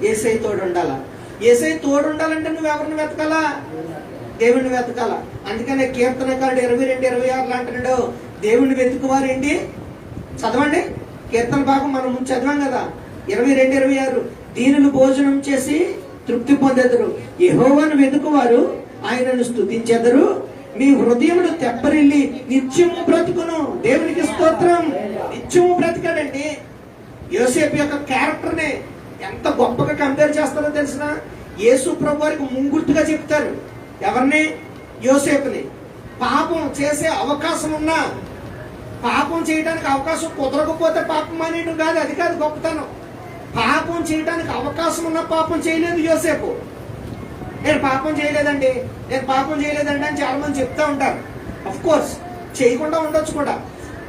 యేసయ్య తోడు ఉండాలా. యేసయ్య తోడు ఉండాలంటే నువ్వు ఎవరిని వెతకాలా? దేవుణ్ణి వెతకాల. అందుకనే కీర్తనకారుడు 22:26 అంటున్నాడు, దేవుణ్ణి వెతుకువారేంటి? చదవండి కీర్తన భాగం మనం చదివాం కదా. 22:26 దీనులు భోజనం చేసి తృప్తి పొందెదరు, యెహోవాను వెతుకువారు ఆయనను స్తుతించెదరు, మీ హృదయములు తెప్పరిల్లి నిత్యము బ్రతుకును. దేవునికి స్తోత్రం. నిత్యము బ్రతికాడండి. యోసేపు యొక్క క్యారెక్టర్ ని ఎంత గొప్పగా కంపేర్ చేస్తారో తెలిసిన? యేసు ప్రభు వారికి ముంగుర్తుగా చెప్తారు. ఎవరిని? యోసేపుని. పాపం చేసే అవకాశం ఉన్నా, పాపం చేయడానికి అవకాశం కుదరకపోతే పాపం అనేటు కాదు, అది కాదు గొప్పతనం. పాపం చేయడానికి అవకాశం ఉన్న పాపం చేయలేదు యోసేపు. నేను పాపం చేయలేదండి, నేను పాపం చేయలేదండి అని చాలా మంది చెప్తా ఉంటారు. అఫ్ కోర్స్ చేయకుండా ఉండొచ్చు కూడా,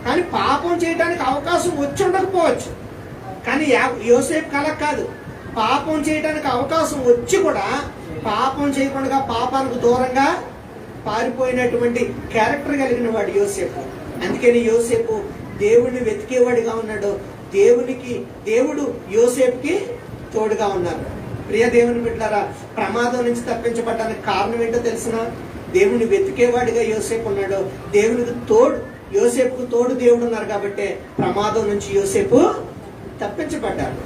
కానీ పాపం చేయడానికి అవకాశం వచ్చి ఉండకపోవచ్చు. కానీ యోసేపు కల కాదు, పాపం చేయడానికి అవకాశం వచ్చి కూడా పాపం చేయకుండా పాపానికి దూరంగా పారిపోయినటువంటి క్యారెక్టర్ కలిగిన వాడు యోసేపు. అందుకని యోసేపు దేవుడిని వెతికేవాడిగా ఉన్నాడు. దేవుడు యోసేపుకి తోడుగా ఉన్నారు. ప్రియ దేవుని బిడ్డలారా, ప్రమాదం నుంచి తప్పించబడడానికి కారణం ఏంటో తెలిసిన? దేవుని వెతికేవాడిగా యోసేపు ఉన్నాడు. దేవునికి తోడు, యోసేపుకు తోడు దేవుడు ఉన్నారు కాబట్టి ప్రమాదం నుంచి యోసేపు తప్పించబడ్డాడు.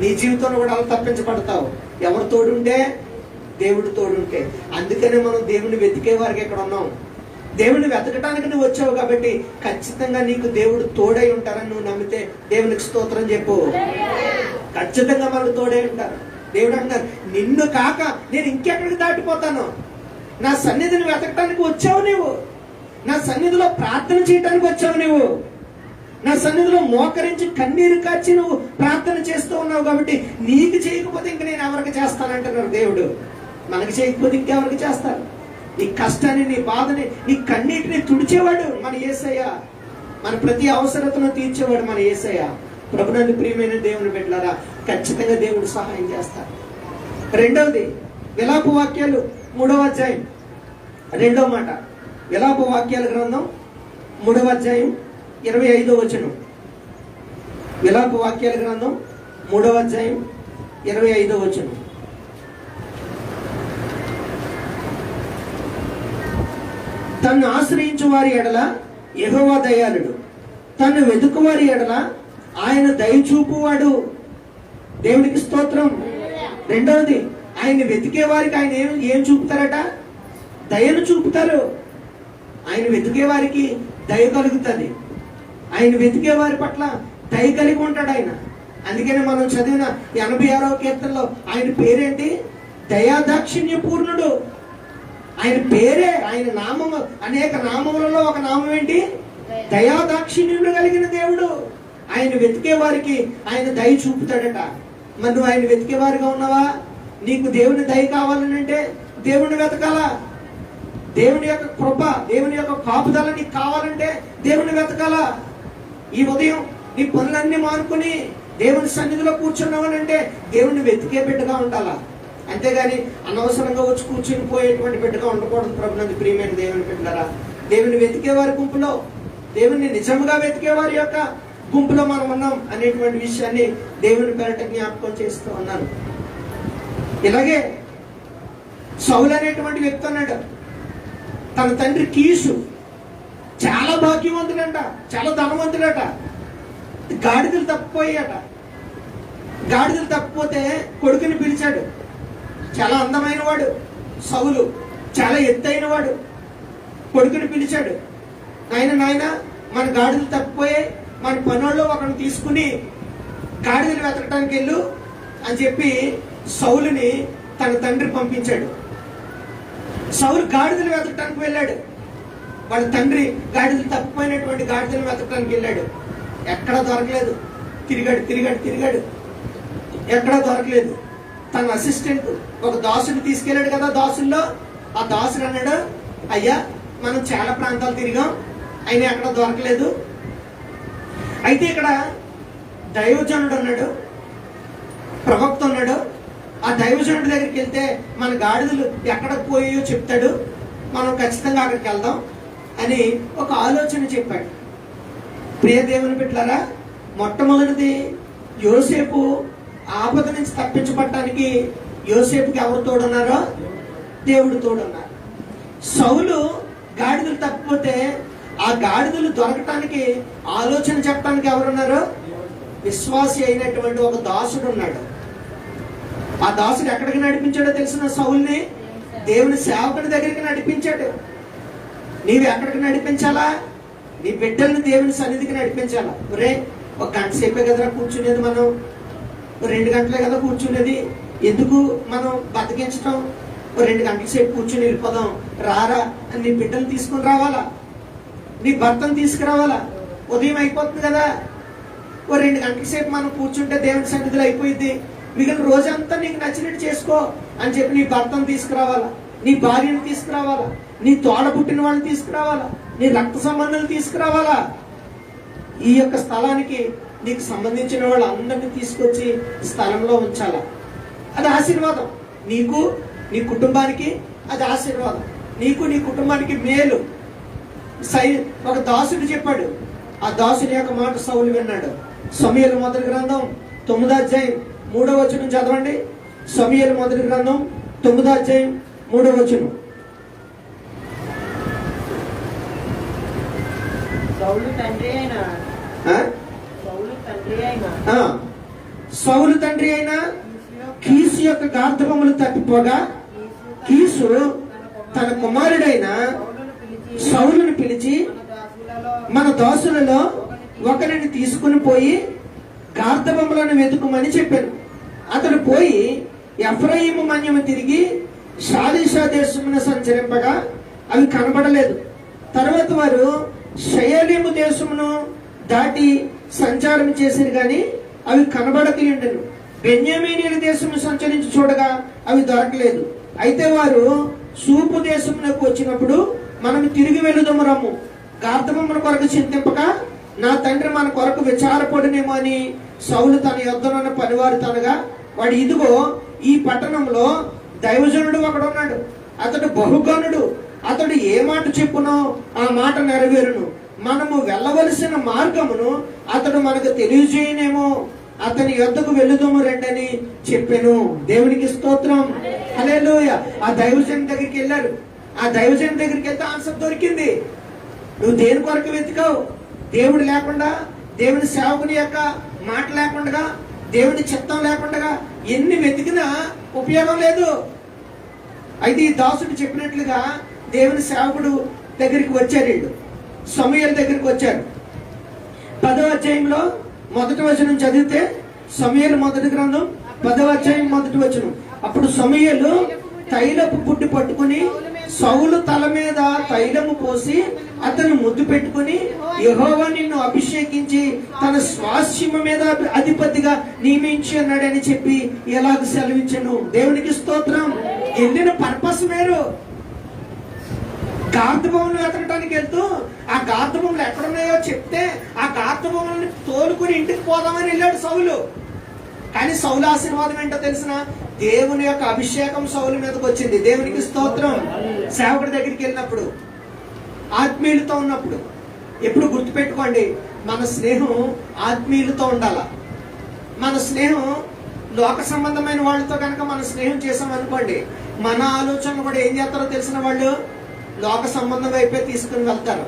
నీ జీవితంలో కూడా అలా తప్పించబడతావు. ఎవరు తోడుంటే? దేవుడు తోడుంటే. అందుకనే మనం దేవుని వెతికే వారికి ఇక్కడ ఉన్నాం. దేవుని వెతకటానికి నువ్వు వచ్చావు కాబట్టి ఖచ్చితంగా నీకు దేవుడు తోడై ఉంటారని నువ్వు నమ్మితే దేవునికి స్తోత్రం చెప్పు. ఖచ్చితంగా మనకు తోడై ఉంటారు. దేవుడు అంటారు, నిన్ను కాక నేను ఇంకెక్కడికి దాటిపోతాను. నా సన్నిధిని వెతకటానికి వచ్చావు నువ్వు, నా సన్నిధిలో ప్రార్థన చేయడానికి వచ్చావు నువ్వు, నా సన్నిధిలో మోకరించి కన్నీరు కాచి నువ్వు ప్రార్థన చేస్తూ ఉన్నావు కాబట్టి నీకు చేయకపోతే ఇంక నేను ఎవరికి చేస్తానంటున్నారు దేవుడు. మనకి చేయకపోతే ఇంకెవరికి చేస్తారు? నీ కష్టాన్ని, నీ బాధని, నీ కన్నీటిని తుడిచేవాడు మన యేసయ్య. మన ప్రతి అవసరతను తీర్చేవాడు మన యేసయ్య. ప్రభునందు ప్రియమైన దేవుని బిడ్డలారా, ఖచ్చితంగా దేవుడు సహాయం చేస్తారు. రెండవది విలాప వాక్యాలు 3వ అధ్యాయం 2వ మాట. విలాప వాక్యాల గ్రంథం 3వ అధ్యాయం 25వ వచనం. విలాప వాక్యాల గ్రంథం 3వ అధ్యాయం 25వ వచనం. తన్ను ఆశ్రయించు వారి ఎడల యెహోవా దయాళుడు, తన్ను వెతుకు వారి ఎడల ఆయన దయచూపువాడు. దేవునికి స్తోత్రం. రెండవది, ఆయన వెతికే వారికి ఆయన ఏం చూపుతారట? దయను చూపుతారు. ఆయన వెతికే వారికి దయ కలుగుతుంది. ఆయన వెతికే వారి పట్ల దయ కలిగి ఉంటాడు ఆయన. అందుకని మనం చదివిన 86వ కీర్తనలో ఆయన పేరేంటి? దయాదాక్షిణ్య పూర్ణుడు. ఆయన పేరే, ఆయన నామము, అనేక నామములలో ఒక నామం ఏంటి? దయాదాక్షిణ్యుడు కలిగిన దేవుడు. ఆయన వెతికే వారికి ఆయన దయ చూపుతాడట. మరి నువ్వు ఆయన వెతికే వారిగా ఉన్నావా? నీకు దేవుని దయ కావాలని అంటే దేవుని వెతకాలా. దేవుని యొక్క కృప, దేవుని యొక్క కాపుదల నీకు కావాలంటే దేవుని వెతకాలా. ఈ ఉదయం నీ పనులన్నీ మానుకుని దేవుని సన్నిధిలో కూర్చున్నావనంటే దేవుని వెతికే బిడ్డగా ఉండాలా. అంతేగాని అనవసరంగా వచ్చి కూర్చుని పోయేటువంటి బిడ్డగా ఉండకూడదు. ప్రభునందు ప్రియమైన దేవుని బిడ్డలారా, దేవుని వెతికే వారి గుంపులో, దేవుని నిజంగా వెతికే వారి యొక్క గుంపులో మనం ఉన్నాం అనేటువంటి విషయాన్ని దేవుని పేరట జ్ఞాపకం చేస్తూ ఉన్నాను. ఇలాగే సౌలు అనేటువంటి వ్యక్తి అన్నాడు, తన తండ్రి కీసు చాలా భాగ్యవంతుడంట, చాలా ధనవంతుడట. గాడిదలు తప్పిపోయాట. గాడిదలు తప్పిపోతే కొడుకుని పిలిచాడు. చాలా అందమైన వాడు సౌలు, చాలా ఎత్తైన వాడు. కొడుకుని పిలిచాడు, నాయన మన గాడిదలు తప్పిపోయే, మన పనుల్లో ఒకరిని తీసుకుని గాడిదలు వెతకడానికి వెళ్ళు అని చెప్పి సౌలుని తన తండ్రి పంపించాడు. సౌలు గాడిదలు వెతకడానికి వెళ్ళాడు. వాళ్ళ తండ్రి గాడిదలు తప్పిపోయినటువంటి గాడిదలు వెతకడానికి వెళ్ళాడు. ఎక్కడా దొరకలేదు. తిరిగాడు, ఎక్కడా దొరకలేదు. తన అసిస్టెంట్ ఒక దాసుని తీసుకెళ్ళాడు కదా, దాసుల్లో ఆ దాసుడు అన్నాడు, అయ్యా మనం చాలా ప్రాంతాలు తిరిగాం, అయినా ఎక్కడ దొరకలేదు. అయితే ఇక్కడ దైవజనుడు ఉన్నాడు, ప్రవక్త ఉన్నాడు. ఆ దైవజనుడి దగ్గరికి వెళ్తే మన గాడిదలు ఎక్కడ పోయో చెప్తాడు, మనం ఖచ్చితంగా అక్కడికి వెళ్దాం అని ఒక ఆలోచన చెప్పాడు. ప్రియ దేవుని బిడ్డలారా, మొట్టమొదటిది యోసేపు ఆపద నుంచి తప్పించబడటానికి యోసేపుకి ఎవరు తోడున్నారో? దేవుడు తోడున్నారు. సౌలు గాడిదలు తప్పిపోతే ఆ గాడిదలు దొరకటానికి ఆలోచన చెప్పడానికి ఎవరున్నారు? విశ్వాసి అయినటువంటి ఒక దాసుడు ఉన్నాడు. ఆ దాసుడు ఎక్కడికి నడిపించాడో తెలిసిన సౌల్ని దేవుని సేవకుని దగ్గరికి నడిపించాడు. నీవు ఎక్కడికి నడిపించాలా? నీ బిడ్డల్ని దేవుని సన్నిధికి నడిపించాలా. ఒరే, ఒక గంట సేపే కదరా కూర్చునేది, మనం 2 గంటలే కదా కూర్చునేది, ఎందుకు మనం బతికించడం? 2 గంటల సేపు కూర్చుని వెళ్ళిపోదాం, రారా అని నీ బిడ్డలు తీసుకుని రావాలా, నీ భర్తను తీసుకురావాలా. ఉదయం అయిపోతుంది కదా, 2 గంటల సేపు మనం కూర్చుంటే దేవుని సన్నిధిలో అయిపోయింది, మిగిలిన రోజంతా నీకు నచ్చినట్టు చేసుకో అని చెప్పి నీ భర్తను తీసుకురావాలా, నీ భార్యను తీసుకురావాలా, నీ తోడ పుట్టిన వాళ్ళని తీసుకురావాలా, నీ రక్త సంబంధాలు తీసుకురావాలా. ఈ యొక్క స్థలానికి నీకు సంబంధించిన వాళ్ళు అందరినీ తీసుకొచ్చి స్థలంలో ఉంచాలా. అది ఆశీర్వాదం. నీకు, నీ కుటుంబానికి అది ఆశీర్వాదం. నీకు, నీ కుటుంబానికి మేలు. ఒక దాసుడు చెప్పాడు. ఆ దాసుని యొక్క మాట సౌలు విన్నాడు. సమూయేలు మొదటి గ్రంథం 9వ అధ్యాయం 3వ వచనం చదవండి. సమూయేలు మొదటి గ్రంథం 9వ అధ్యాయం 3వ వచనం. సౌలు తండ్రి అయిన కీసు యొక్క గార్ధబములు తప్పిపోగా కీసు తన కుమారుడైన సౌలును పిలిచి మన దాసులలో ఒకరిని తీసుకుని పోయి గార్ధబములను వెతుకుమని చెప్పాను. అతడు పోయి ఎఫ్రాయిము మన్యము తిరిగి షాలీషా దేశమున సంచరింపగా అవి కనబడలేదు. తర్వాత వారు షయలీము దేశమును దాటి సంచారం చేసిరు గాని అవి కనబడకయుండెను. బెన్యామీనీయుల దేశము సంచరించి చూడగా అవి దొరకలేదు. అయితే వారు సూపు దేశమునకు వచ్చినప్పుడు మనం తిరిగి వెళుదము రమ్ము, గార్ధబముల కొరకు చింతింపక నా తండ్రి మన కొరకు విచారపడునేమో అని సౌలు తన యొద్దనున్న పనివారు తనగా, వాడు ఇదిగో ఈ పట్టణంలో దైవజనుడు ఒకడున్నాడు, అతడు బహుగనుడు, అతడు ఏ మాట చెప్పునో ఆ మాట నెరవేరును, మనము వెళ్ళవలసిన మార్గమును అతడు మనకు తెలియజేయనేమో, అతని యొద్దకు వెళుదము రండని చెప్పాను. దేవునికి స్తోత్రం, హల్లెలూయా. ఆ దైవజన్ దగ్గరికి వెళ్ళారు. ఆ దైవజన్ దగ్గరికి వెళ్తే ఆన్సర్ దొరికింది. నువ్వు దేని కొరకు వెతికావు? దేవుడు లేకుండా, దేవుని సేవకుని యొక్క మాట లేకుండా దేవుని చిత్తం లేకుండా ఎన్ని వెతికినా ఉపయోగం లేదు. అయితే ఈ దాసుడు చెప్పినట్లుగా దేవుని సేవకుడు దగ్గరికి వచ్చారు. వీళ్ళు సమూయేలు దగ్గరికి వచ్చారు. 10వ అధ్యాయంలో 1వ వచనం చదివితే, సమూయేలు మొదటి గ్రంథం 10వ అధ్యాయం 1వ వచనం. అప్పుడు సమూయేలు తైలపు బుడ్డి పట్టుకుని సౌలు తల మీద తైలము పోసి అతను ముద్దు పెట్టుకుని, యెహోవా నిన్ను అభిషేకించి తన స్వాస్యము మీద అధిపతిగా నియమించి అన్నాడని చెప్పి ఎలాగ సెలవించను. దేవునికి స్తోత్రం. వెళ్ళిన పర్పస్ వేరు. గార్ధభవనం వెతకడానికి వెళ్తూ ఆ గార్ధభవన్లు ఎక్కడున్నాయో చెప్తే ఆ గార్ధభవనాన్ని తోలుకుని ఇంటికి పోదామని వెళ్ళాడు సౌలు. కానీ సౌలు ఆశీర్వాదం ఏంటో తెలిసిన, దేవుని యొక్క అభిషేకం సౌలు మీదకి వచ్చింది. దేవునికి స్తోత్రం. సేవకుడి దగ్గరికి వెళ్ళినప్పుడు, ఆత్మీయులతో ఉన్నప్పుడు ఎప్పుడు గుర్తుపెట్టుకోండి, మన స్నేహం ఆత్మీయులతో ఉండాల. మన స్నేహం లోక సంబంధమైన వాళ్ళతో కనుక మన స్నేహం చేసాం అనుకోండి, మన ఆలోచనలు కూడా ఏం చేస్తారో తెలిసిన వాళ్ళు లోక సంబంధం వైపే తీసుకుని వెళ్తారు.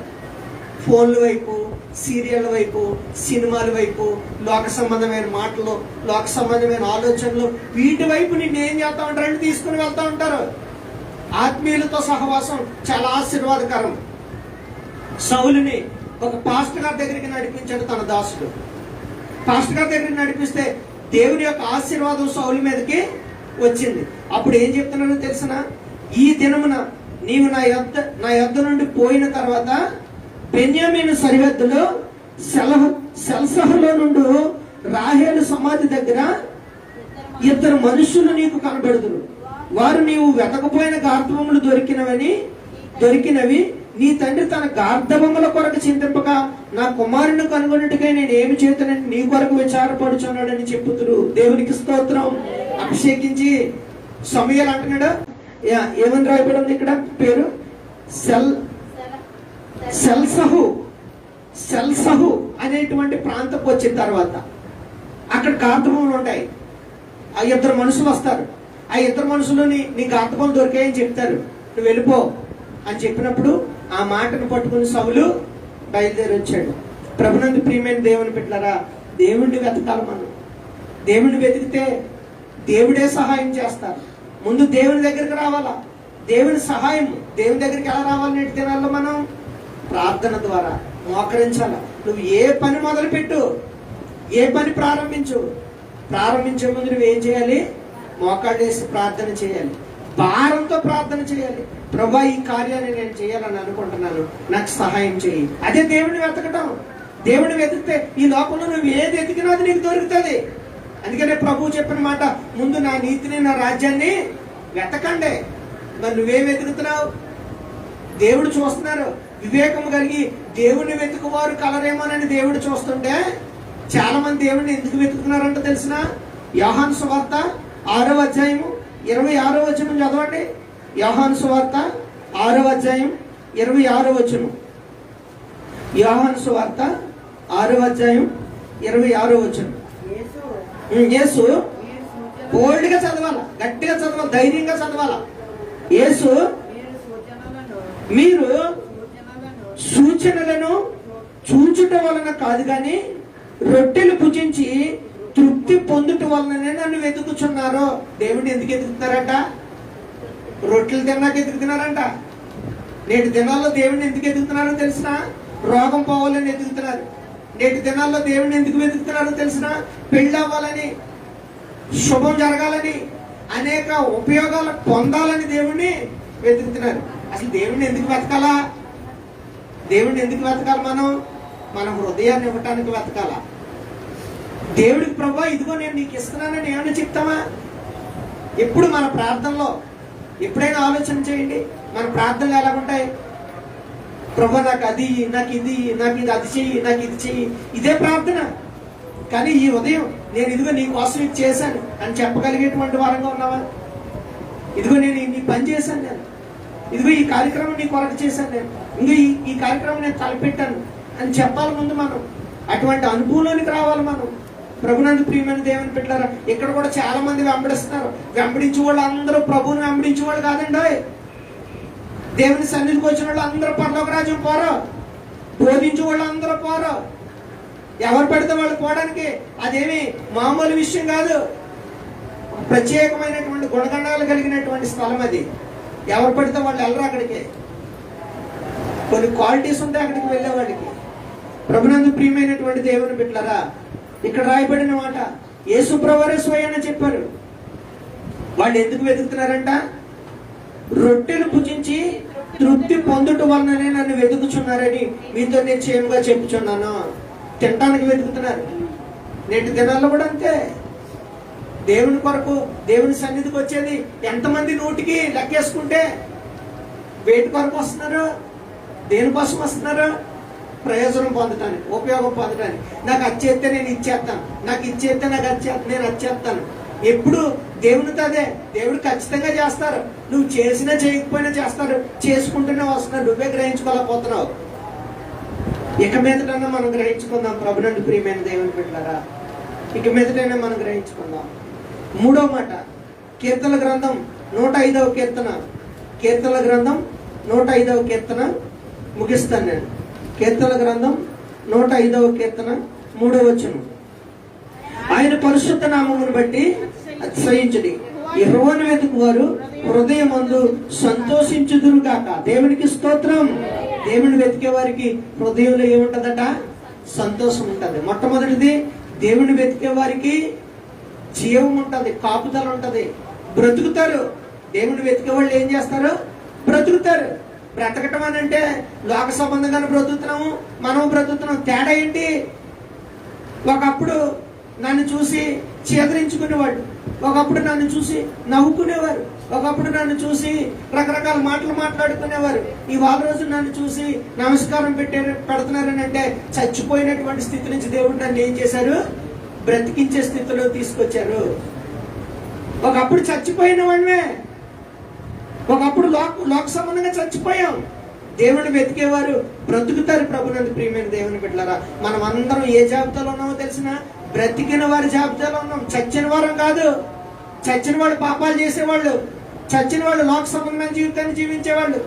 ఫోన్ల వైపు, సీరియల్ వైపు, సినిమాల వైపు, లోక సంబంధమైన మాటలు, లోక సంబంధమైన ఆలోచనలు, వీటి వైపు నిన్ను ఏం చేస్తా ఉంటారంటే తీసుకుని వెళ్తా ఉంటారు. ఆత్మీయులతో సహవాసం చాలా ఆశీర్వాదకరం. సౌలుని ఒక పాస్టర్ గారి దగ్గరికి నడిపించాడు తన దాసుడు. పాస్టర్ గారి దగ్గరికి నడిపిస్తే దేవుని యొక్క ఆశీర్వాదం సౌలు మీదకి వచ్చింది. అప్పుడు ఏం చెప్తున్నానో తెలిసిన, ఈ దినమున నీవు నా యొద్ద నుండి పోయిన తర్వాత బెన్యామీను సరిహద్దులో సెల్సహలో నుండి రాహేలు సమాధి దగ్గర 2 మనుషులు నీకు కనబడుదురు. వారు నీవు వెతకపోయిన గార్ధవములు దొరికినవి. నీ తండ్రి తన గార్ధవముల కొరకు చింతింపక నా కుమారుని కనుగొన్నట్టుగా నేను ఏమి చేతునని నీ కొరకు విచారపడుచున్నాడని చెప్పుతురు. దేవునికి స్తోత్రం. అభిషేకించి సమూయేలు అంటున్నాడు. ఏమని రాయబడి ఉంది ఇక్కడ పేరు? సెల్సహు అనేటువంటి ప్రాంతం వచ్చిన తర్వాత అక్కడ గార్ధభవనాలు ఉంటాయి. ఆ 2 మనుషులు వస్తారు. ఆ 2 మనుషులు నీ గార్ధభవనం దొరికాయని చెప్తారు. నువ్వు వెళ్ళిపో అని చెప్పినప్పుడు ఆ మాటను పట్టుకుని సౌలు బయలుదేరి వచ్చాడు. ప్రభునందు ప్రియమైన దేవుని బిడ్డలారా, దేవుణ్ణి వెతకాలి మనం. దేవుణ్ణి వెతికితే దేవుడే సహాయం చేస్తారు. ముందు దేవుని దగ్గరికి రావాలా. దేవుని సహాయం దేవుని దగ్గరికి ఎలా రావాలి? నేటి దినాల్లో మనం ప్రార్థన ద్వారా మోకరించాల. నువ్వు ఏ పని మొదలు పెట్టు, ఏ పని ప్రారంభించే ముందు నువ్వు ఏం చేయాలి? మోకాళ్ళేసి ప్రార్థన చేయాలి. భారంతో ప్రార్థన చేయాలి. ప్రభా, ఈ కార్యాన్ని నేను చేయాలని అనుకుంటున్నాను, నాకు సహాయం చేయి. అదే దేవుడిని వెతకటం. దేవుడిని వెతికితే ఈ లోకంలో నువ్వు ఏది వెతికినా అది నీకు దొరుకుతుంది. అందుకనే ప్రభువు చెప్పిన మాట, ముందు నా నీతిని నా రాజ్యాన్ని వెతకండి. మరి నువ్వేం వెతుకుతున్నావు? దేవుడు చూస్తున్నారు. వివేకం కలిగి దేవుడిని వెతుకువారు కలరేమోనని దేవుడు చూస్తుంటే చాలా మంది దేవుడిని ఎందుకు వెతుకుతున్నారంట తెలిసిన? యోహాను సువార్త 6వ అధ్యాయము 26వ వచనం చదవండి. యోహాను సువార్త 6వ అధ్యాయం 26వ వచనం. యోహాను సువార్త 6వ అధ్యాయం 26వ వచనం. యేసు బోల్డ్గా చదవాల, గట్టిగా చదవాలి, ధైర్యంగా చదవాల. యేసు మీరు సూచనలను చూచుట వలన కాదు గాని రొట్టెలు భుజించి తృప్తి పొందుట వలననే నన్ను వెతుకుచున్నారు. దేవుడిని ఎందుకు ఎదుగుతున్నారంట? రొట్టెలు తిన్నాక ఎదుగుతున్నారంట. నేటి దినాల్లో దేవుడిని ఎందుకు ఎదుగుతున్నారో తెలిసిన? రోగం పోవాలని ఎదుగుతున్నారు. నేటి దినాల్లో దేవుడిని ఎందుకు వెతుకుతున్నారో తెలిసిన? పెళ్ళి అవ్వాలని, శుభం జరగాలని, అనేక ఉపయోగాలు పొందాలని దేవుణ్ణి వెతుకుతున్నారు. అసలు దేవుణ్ణి ఎందుకు వెతకాలా? దేవుణ్ణి ఎందుకు వెతకాలి? మన హృదయాన్ని ఇవ్వటానికి వెతకాలా. దేవుడికి ప్రభా ఇదిగో నేను నీకు ఇస్తున్నానని ఏమైనా చెప్తామా? ఎప్పుడు మన ప్రార్థనలో ఎప్పుడైనా ఆలోచన చేయండి. మన ప్రార్థనలు ఎలాగుంటాయి? ప్రభా నాకు అది, నాకు ఇది, నాకు ఇది, అది చెయ్యి, నాకు ఇది చెయ్యి, ఇదే ప్రార్థన. కానీ ఈ ఉదయం నేను ఇదిగో నీ కోసం ఇది చేశాను అని చెప్పగలిగేటువంటి వారంగా ఉన్నావా? ఇదిగో నేను నీ పని చేశాను, నేను ఇదిగో ఈ కార్యక్రమం నీ కొరకు చేశాను, నేను ఇంకో ఈ కార్యక్రమం నేను తలపెట్టాను అని చెప్పాలి ముందు మనం. అటువంటి అనుభవంలోనికి రావాలి మనం. ప్రభునందు ప్రియమైన దేవుని బిడ్డలారా, ఇక్కడ కూడా చాలా మంది వెంబడిస్తున్నారు. వెంబడించే వాళ్ళు అందరూ ప్రభువుని వెంబడించే వాళ్ళు కాదండి. దేవుని సన్నిధికి వచ్చిన వాళ్ళు అందరూ పరలోక రాజ్యం పోరు. బోధించే వాళ్ళు అందరూ పోరు. ఎవరు పడితే వాళ్ళు పోవడానికి అదేమి మామూలు విషయం కాదు. ప్రత్యేకమైనటువంటి గుణగణాలు కలిగినటువంటి స్థలం అది. ఎవరు పడితే వాళ్ళు వెళ్ళరు అక్కడికి. కొన్ని క్వాలిటీస్ ఉంటాయి అక్కడికి వెళ్ళేవాడికి. ప్రభునందు ప్రియమైనటువంటి దేవుని బిడ్డలారా, ఇక్కడ రాయబడిన మాట యేసు ప్రభువే స్వయాన చెప్పారు. వాళ్ళు ఎందుకు వెతుకుతున్నారంట? రొట్టెలు భుజించి తృప్తి పొందుట వలననే నన్ను వెతుకుచున్నారని మీతో నేను క్షేమంగా చెప్పుచున్నాను. తినడానికి వెతుకుతున్నారు. నేటి దినాల్లో కూడా అంతే. దేవుని కొరకు, దేవుని సన్నిధికి వచ్చేది ఎంతమంది నూటికి లెక్కేసుకుంటే వేటి కొరకు వస్తున్నారు? దేనికోసం వస్తున్నారు? ప్రయోజనం పొందటానికి, ఉపయోగం పొందటానికి. నాకు అచ్చేస్తే నేను ఇచ్చేస్తాను, నాకు ఇచ్చేస్తే నాకు నేను వచ్చేస్తాను. ఎప్పుడు దేవునితో అదే. దేవుడు ఖచ్చితంగా చేస్తారు. నువ్వు చేసినా చేయకపోయినా చేస్తారు. చేసుకుంటూనే వస్తున్నారు. నువ్వే గ్రహించుకోలేకపోతున్నావు. ఇక మీదటైనా మనం గ్రహించుకుందాం ప్రభునందు ప్రియమైన దేవుని బిడ్డలారా. ఇక మీదటైనా మనం గ్రహించుకుందాం. మూడో మాట, కీర్తన గ్రంథం 105వ కీర్తన. కీర్తన గ్రంథం 105వ కీర్తన ముగిస్తాను నేను. కీర్తన గ్రంథం 105వ కీర్తన 3వ వచనం. ఆయన పరిశుద్ధ నామమును బట్టి అతిశయించుడి. యెహోవాను వెతుకువారు హృదయమందు సంతోషించుదురు గాక. దేవునికి స్తోత్రం. దేవుని వెతికే వారికి హృదయంలో ఏముంటదట? సంతోషం ఉంటది. మొట్టమొదటిది, దేవుని వెతికే వారికి జీవం ఉంటది, కాపుదల ఉంటది, బ్రతుకుతారు. దేవుని వెతికే వాళ్ళు ఏం చేస్తారు? బ్రతుకుతారు. బ్రతకటం అని అంటే లోక సంబంధంగానే బ్రతుకుతున్నాము, మనం బ్రతుకుతున్నాం. తేడా ఏంటి? ఒకప్పుడు నన్ను చూసి చేదరించుకునేవాడు, ఒకప్పుడు నన్ను చూసి నవ్వుకునేవారు, ఒకప్పుడు నన్ను చూసి రకరకాల మాటలు మాట్లాడుకునేవారు. ఇవాళ రోజు నన్ను చూసి నమస్కారం పెడుతున్నారని అంటే చచ్చిపోయినటువంటి స్థితి నుంచి దేవుడు నన్ను ఏం చేశారు? బ్రతికించే స్థితిలో తీసుకొచ్చారు. ఒకప్పుడు చచ్చిపోయిన వాడివే, ఒకప్పుడు లోక సంబంధంగా చచ్చిపోయాం. దేవుని వెతికేవారు బ్రతుకుతారు. ప్రభునందు ప్రియమైన దేవుని బిడ్డలారా, మనం అందరం ఏ జాబితాలో ఉన్నామో తెలిసిన? బ్రతికిన వారి జాబితాలో ఉన్నాం. చచ్చిన వారం కాదు. చచ్చిన వాళ్ళు పాపాలు చేసేవాళ్ళు, చచ్చిన వాళ్ళు లోక సంబంధమైన జీవితాన్ని జీవించేవాళ్ళు,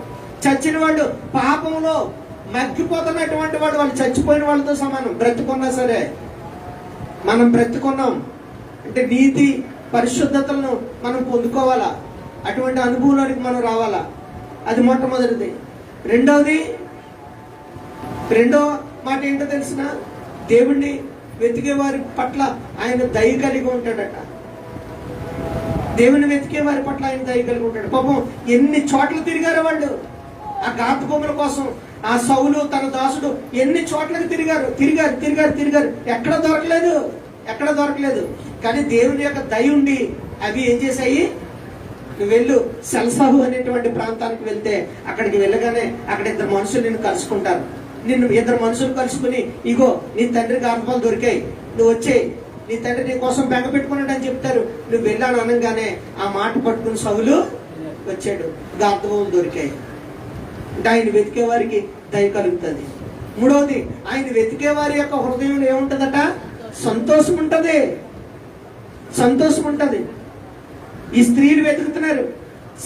చచ్చిన వాళ్ళు పాపంలో మగ్గిపోతున్నటువంటి వాళ్ళు, వాళ్ళు చచ్చిపోయిన వాళ్ళతో సమానం. బ్రతుకున్నా సరే మనం బ్రతుకున్నాం అంటే నీతి పరిశుద్ధతలను మనం పొందుకోవాలా, అటువంటి అనుభవంలోనికి మనం రావాలా. అది మొట్టమొదటిది. రెండో మాట ఏంటో తెలిసిన? దేవుణ్ణి వెతికే వారి పట్ల ఆయన దయ కలిగి ఉంటాడట. దేవుని వెతికే వారి పట్ల ఆయన దయ కలిగి ఉంటాడు. పాపం ఎన్ని చోట్ల తిరిగారు వాళ్ళు ఆ గాత బొమ్మల కోసం. ఆ సౌలు తన దాసుడు ఎన్ని చోట్లకు తిరిగారు. ఎక్కడ దొరకలేదు. కానీ దేవుని యొక్క దయ ఉండి అవి ఏం చేశాయి? నువ్వు వెళ్ళు సెల్సాహు అనేటువంటి ప్రాంతానికి వెళ్తే అక్కడికి వెళ్ళగానే అక్కడ ఇద్దరు మనుషులు నిన్ను కలుసుకుంటారు. ఇద్దరు మనుషులు కలుసుకుని, ఇగో నీ తండ్రికి ఆత్మలు దొరికాయి, నువ్వు వచ్చేయి, నీ తండ్రి నీ కోసం బెంగ పెట్టుకున్నాడు అని చెప్తారు. నువ్వు వెళ్ళాను అనగానే ఆ మాట పట్టుకుని సౌలు వచ్చాడు, గార్ధవం దొరికాయి. అంటే ఆయన వెతికే వారికి దయ కలుగుతుంది. మూడవది, ఆయన వెతికే వారి యొక్క హృదయంలో ఏముంటదట? సంతోషం ఉంటది. ఈ స్త్రీలు వెతుకుతున్నారు.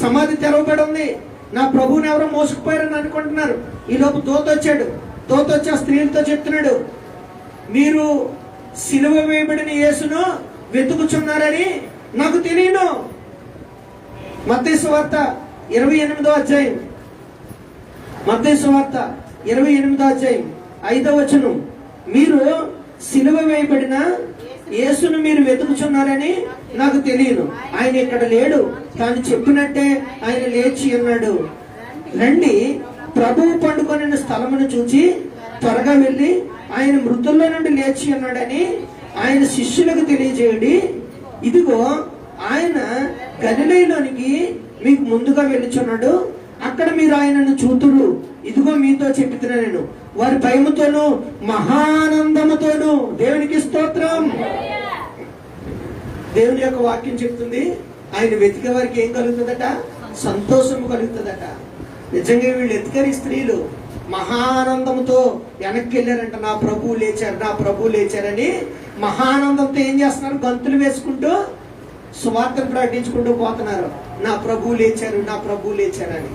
సమాధి తెరవబడి ఉంది. నా ప్రభువుని ఎవరో మోసుకుపోయారని అనుకుంటున్నారు. ఈ లోపు దూత వచ్చి ఆ స్త్రీలతో చెప్తున్నాడు, మీరు సిలువ వేయబడిన యేసును వెతుకుచున్నారని నాకు తెలియను. మత్తయి సువార్త 28వ అధ్యాయం, మత్తయి సువార్త 28వ అధ్యాయం 5వ వచనం. మీరు సిలువ వేయబడిన యేసును మీరు వెతుకుచున్నారని నాకు తెలియను. ఆయన ఇక్కడ లేడు, తాను చెప్పినట్టే ఆయన లేచి ఉన్నాడు. రండి, ప్రభువు పండుకొనిన స్థలమును చూచి త్వరగా వెళ్ళి ఆయన మృతుల్లో నుండి లేచి ఉన్నాడని ఆయన శిష్యులకు తెలియజేయండి. ఇదిగో ఆయన గలిలయలోనికి మీకు ముందుగా వెళ్ళుచున్నాడు, అక్కడ మీరు ఆయనను చూతురు. ఇదిగో మీతో చెప్తున్నా నేను. వారి భయముతోను మహానందముతోను. దేవునికి స్తోత్రం. దేవుని యొక్క వాక్యం చెప్తుంది, ఆయన వెతికే వారికి ఏం కలుగుతుందట? సంతోషము కలుగుతుందట. నిజంగా వీళ్ళు ఎత్తుకరి స్త్రీలు మహానందంతో వెనక్కి వెళ్ళారంట. నా ప్రభువు లేచారని మహానందంతో ఏం చేస్తున్నారు? గంతులు వేసుకుంటూ సువార్తను ప్రకటించుకుంటూ పోతున్నారు. నా ప్రభువు లేచారని.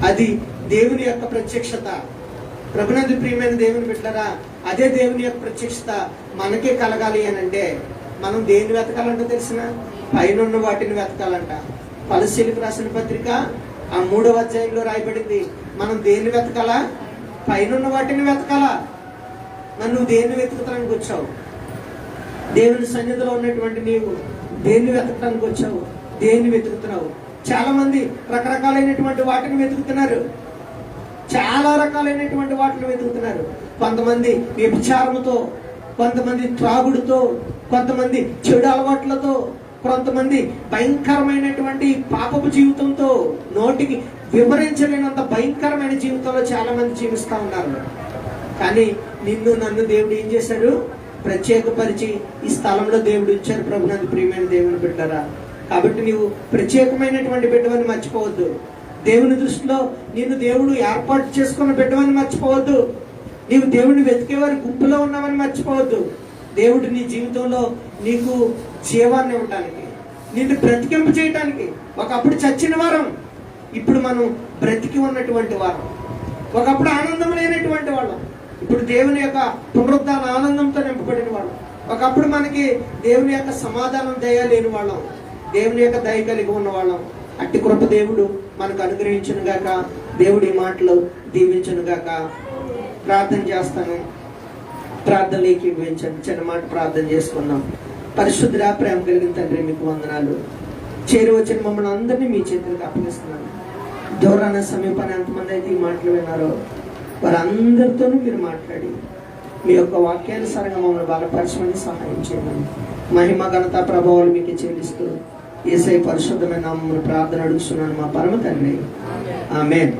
అది దేవుని యొక్క ప్రత్యక్షత. ప్రభునందు ప్రియమైన దేవుని బిడ్డలారా, అదే దేవుని యొక్క ప్రత్యక్షత మనకే కలగాలి అని అంటే మనం దేన్ని వెతకాలంట తెలిసిన? పైనున్న వాటిని వెతకాలంట. కొలస్సీలకు రాసిన పత్రిక ఆ 3వ అధ్యాయంలో రాయబడింది. మనం దేన్ని వెతకాలా? పైనున్న వాటిని వెతకాలా. నన్ను దేన్ని వెతుకుతానికి వచ్చావు? దేవుని సన్నిధిలో ఉన్నటువంటి నీవు దేన్ని వెతకడానికి వచ్చావు? దేన్ని వెతుకుతున్నావు? చాలా మంది రకరకాలైనటువంటి వాటిని వెతుకుతున్నారు. చాలా రకాలైనటువంటి వాటిని వెతుకుతున్నారు. కొంతమంది వ్యభిచారముతో, కొంతమంది త్రాగుడుతో, కొంతమంది చెడు అలవాట్లతో, కొంతమంది భయంకరమైనటువంటి పాపపు జీవితంతో, నోటికి వివరించలేనంత భయంకరమైన జీవితంలో చాలా మంది జీవిస్తూ ఉన్నారు. కానీ నిన్ను నన్ను దేవుడు ఏం చేశాడు? ప్రత్యేకపరిచి ఈ స్థలంలో దేవుడు ఇచ్చారు. ప్రభునందు ప్రియమైన దేవుని బిడ్డరా, కాబట్టి నీవు ప్రత్యేకమైనటువంటి బిడ్డవని మర్చిపోవద్దు. దేవుని దృష్టిలో నిన్ను దేవుడు ఏర్పాటు చేసుకున్న బిడ్డవని మర్చిపోవద్దు. నీవు దేవుడిని వెతికేవారి గుంపులో ఉన్నావని మర్చిపోవద్దు. దేవుడు నీ జీవితంలో నీకు జీవాన్ని ఇవ్వటానికి, నిన్ను బ్రతికింప చేయటానికి. ఒకప్పుడు చచ్చిన వారం, ఇప్పుడు మనం బ్రతికి ఉన్నటువంటి వారం. ఒకప్పుడు ఆనందం లేనటువంటి వాళ్ళం, ఇప్పుడు దేవుని యొక్క పునరుద్ధాన ఆనందంతో నింపబడిన వాళ్ళం. ఒకప్పుడు మనకి దేవుని యొక్క సమాధానం దయ లేని వాళ్ళం, దేవుని యొక్క దయ కలిగి ఉన్న వాళ్ళం. అట్టి కృప దేవుడు మనకు అనుగ్రహించును గాక. దేవుడి మాటలు దీవించును గాక. ప్రార్థన చేస్తాను. ప్రార్థనలోకి ఇవ్వించండి. చిన్న మాట ప్రార్థన చేసుకుందాం. పరిశుద్ధ ప్రేమ కలిగిన తండ్రి, మీకు వందనాలు. చేరి వచ్చిన మమ్మల్ని అందరినీ మీ చేతులకు అప్పగిస్తున్నాను. దూరాన సమీపాన్ని ఎంతమంది అయితే ఈ మాటలు విన్నారో వారందరితోనూ మీరు మాట్లాడి మీ యొక్క వాక్యానుసారంగా మమ్మల్ని బలపరచమని సహాయం చేయమని మహిమ ఘనత ప్రభావాలు మీకు చెల్లిస్తూ యేసయ్య పరిశుద్ధమైన నామమున ప్రార్థన అడుగుతున్నాను మా పరమ తండ్రి. ఆమేన్.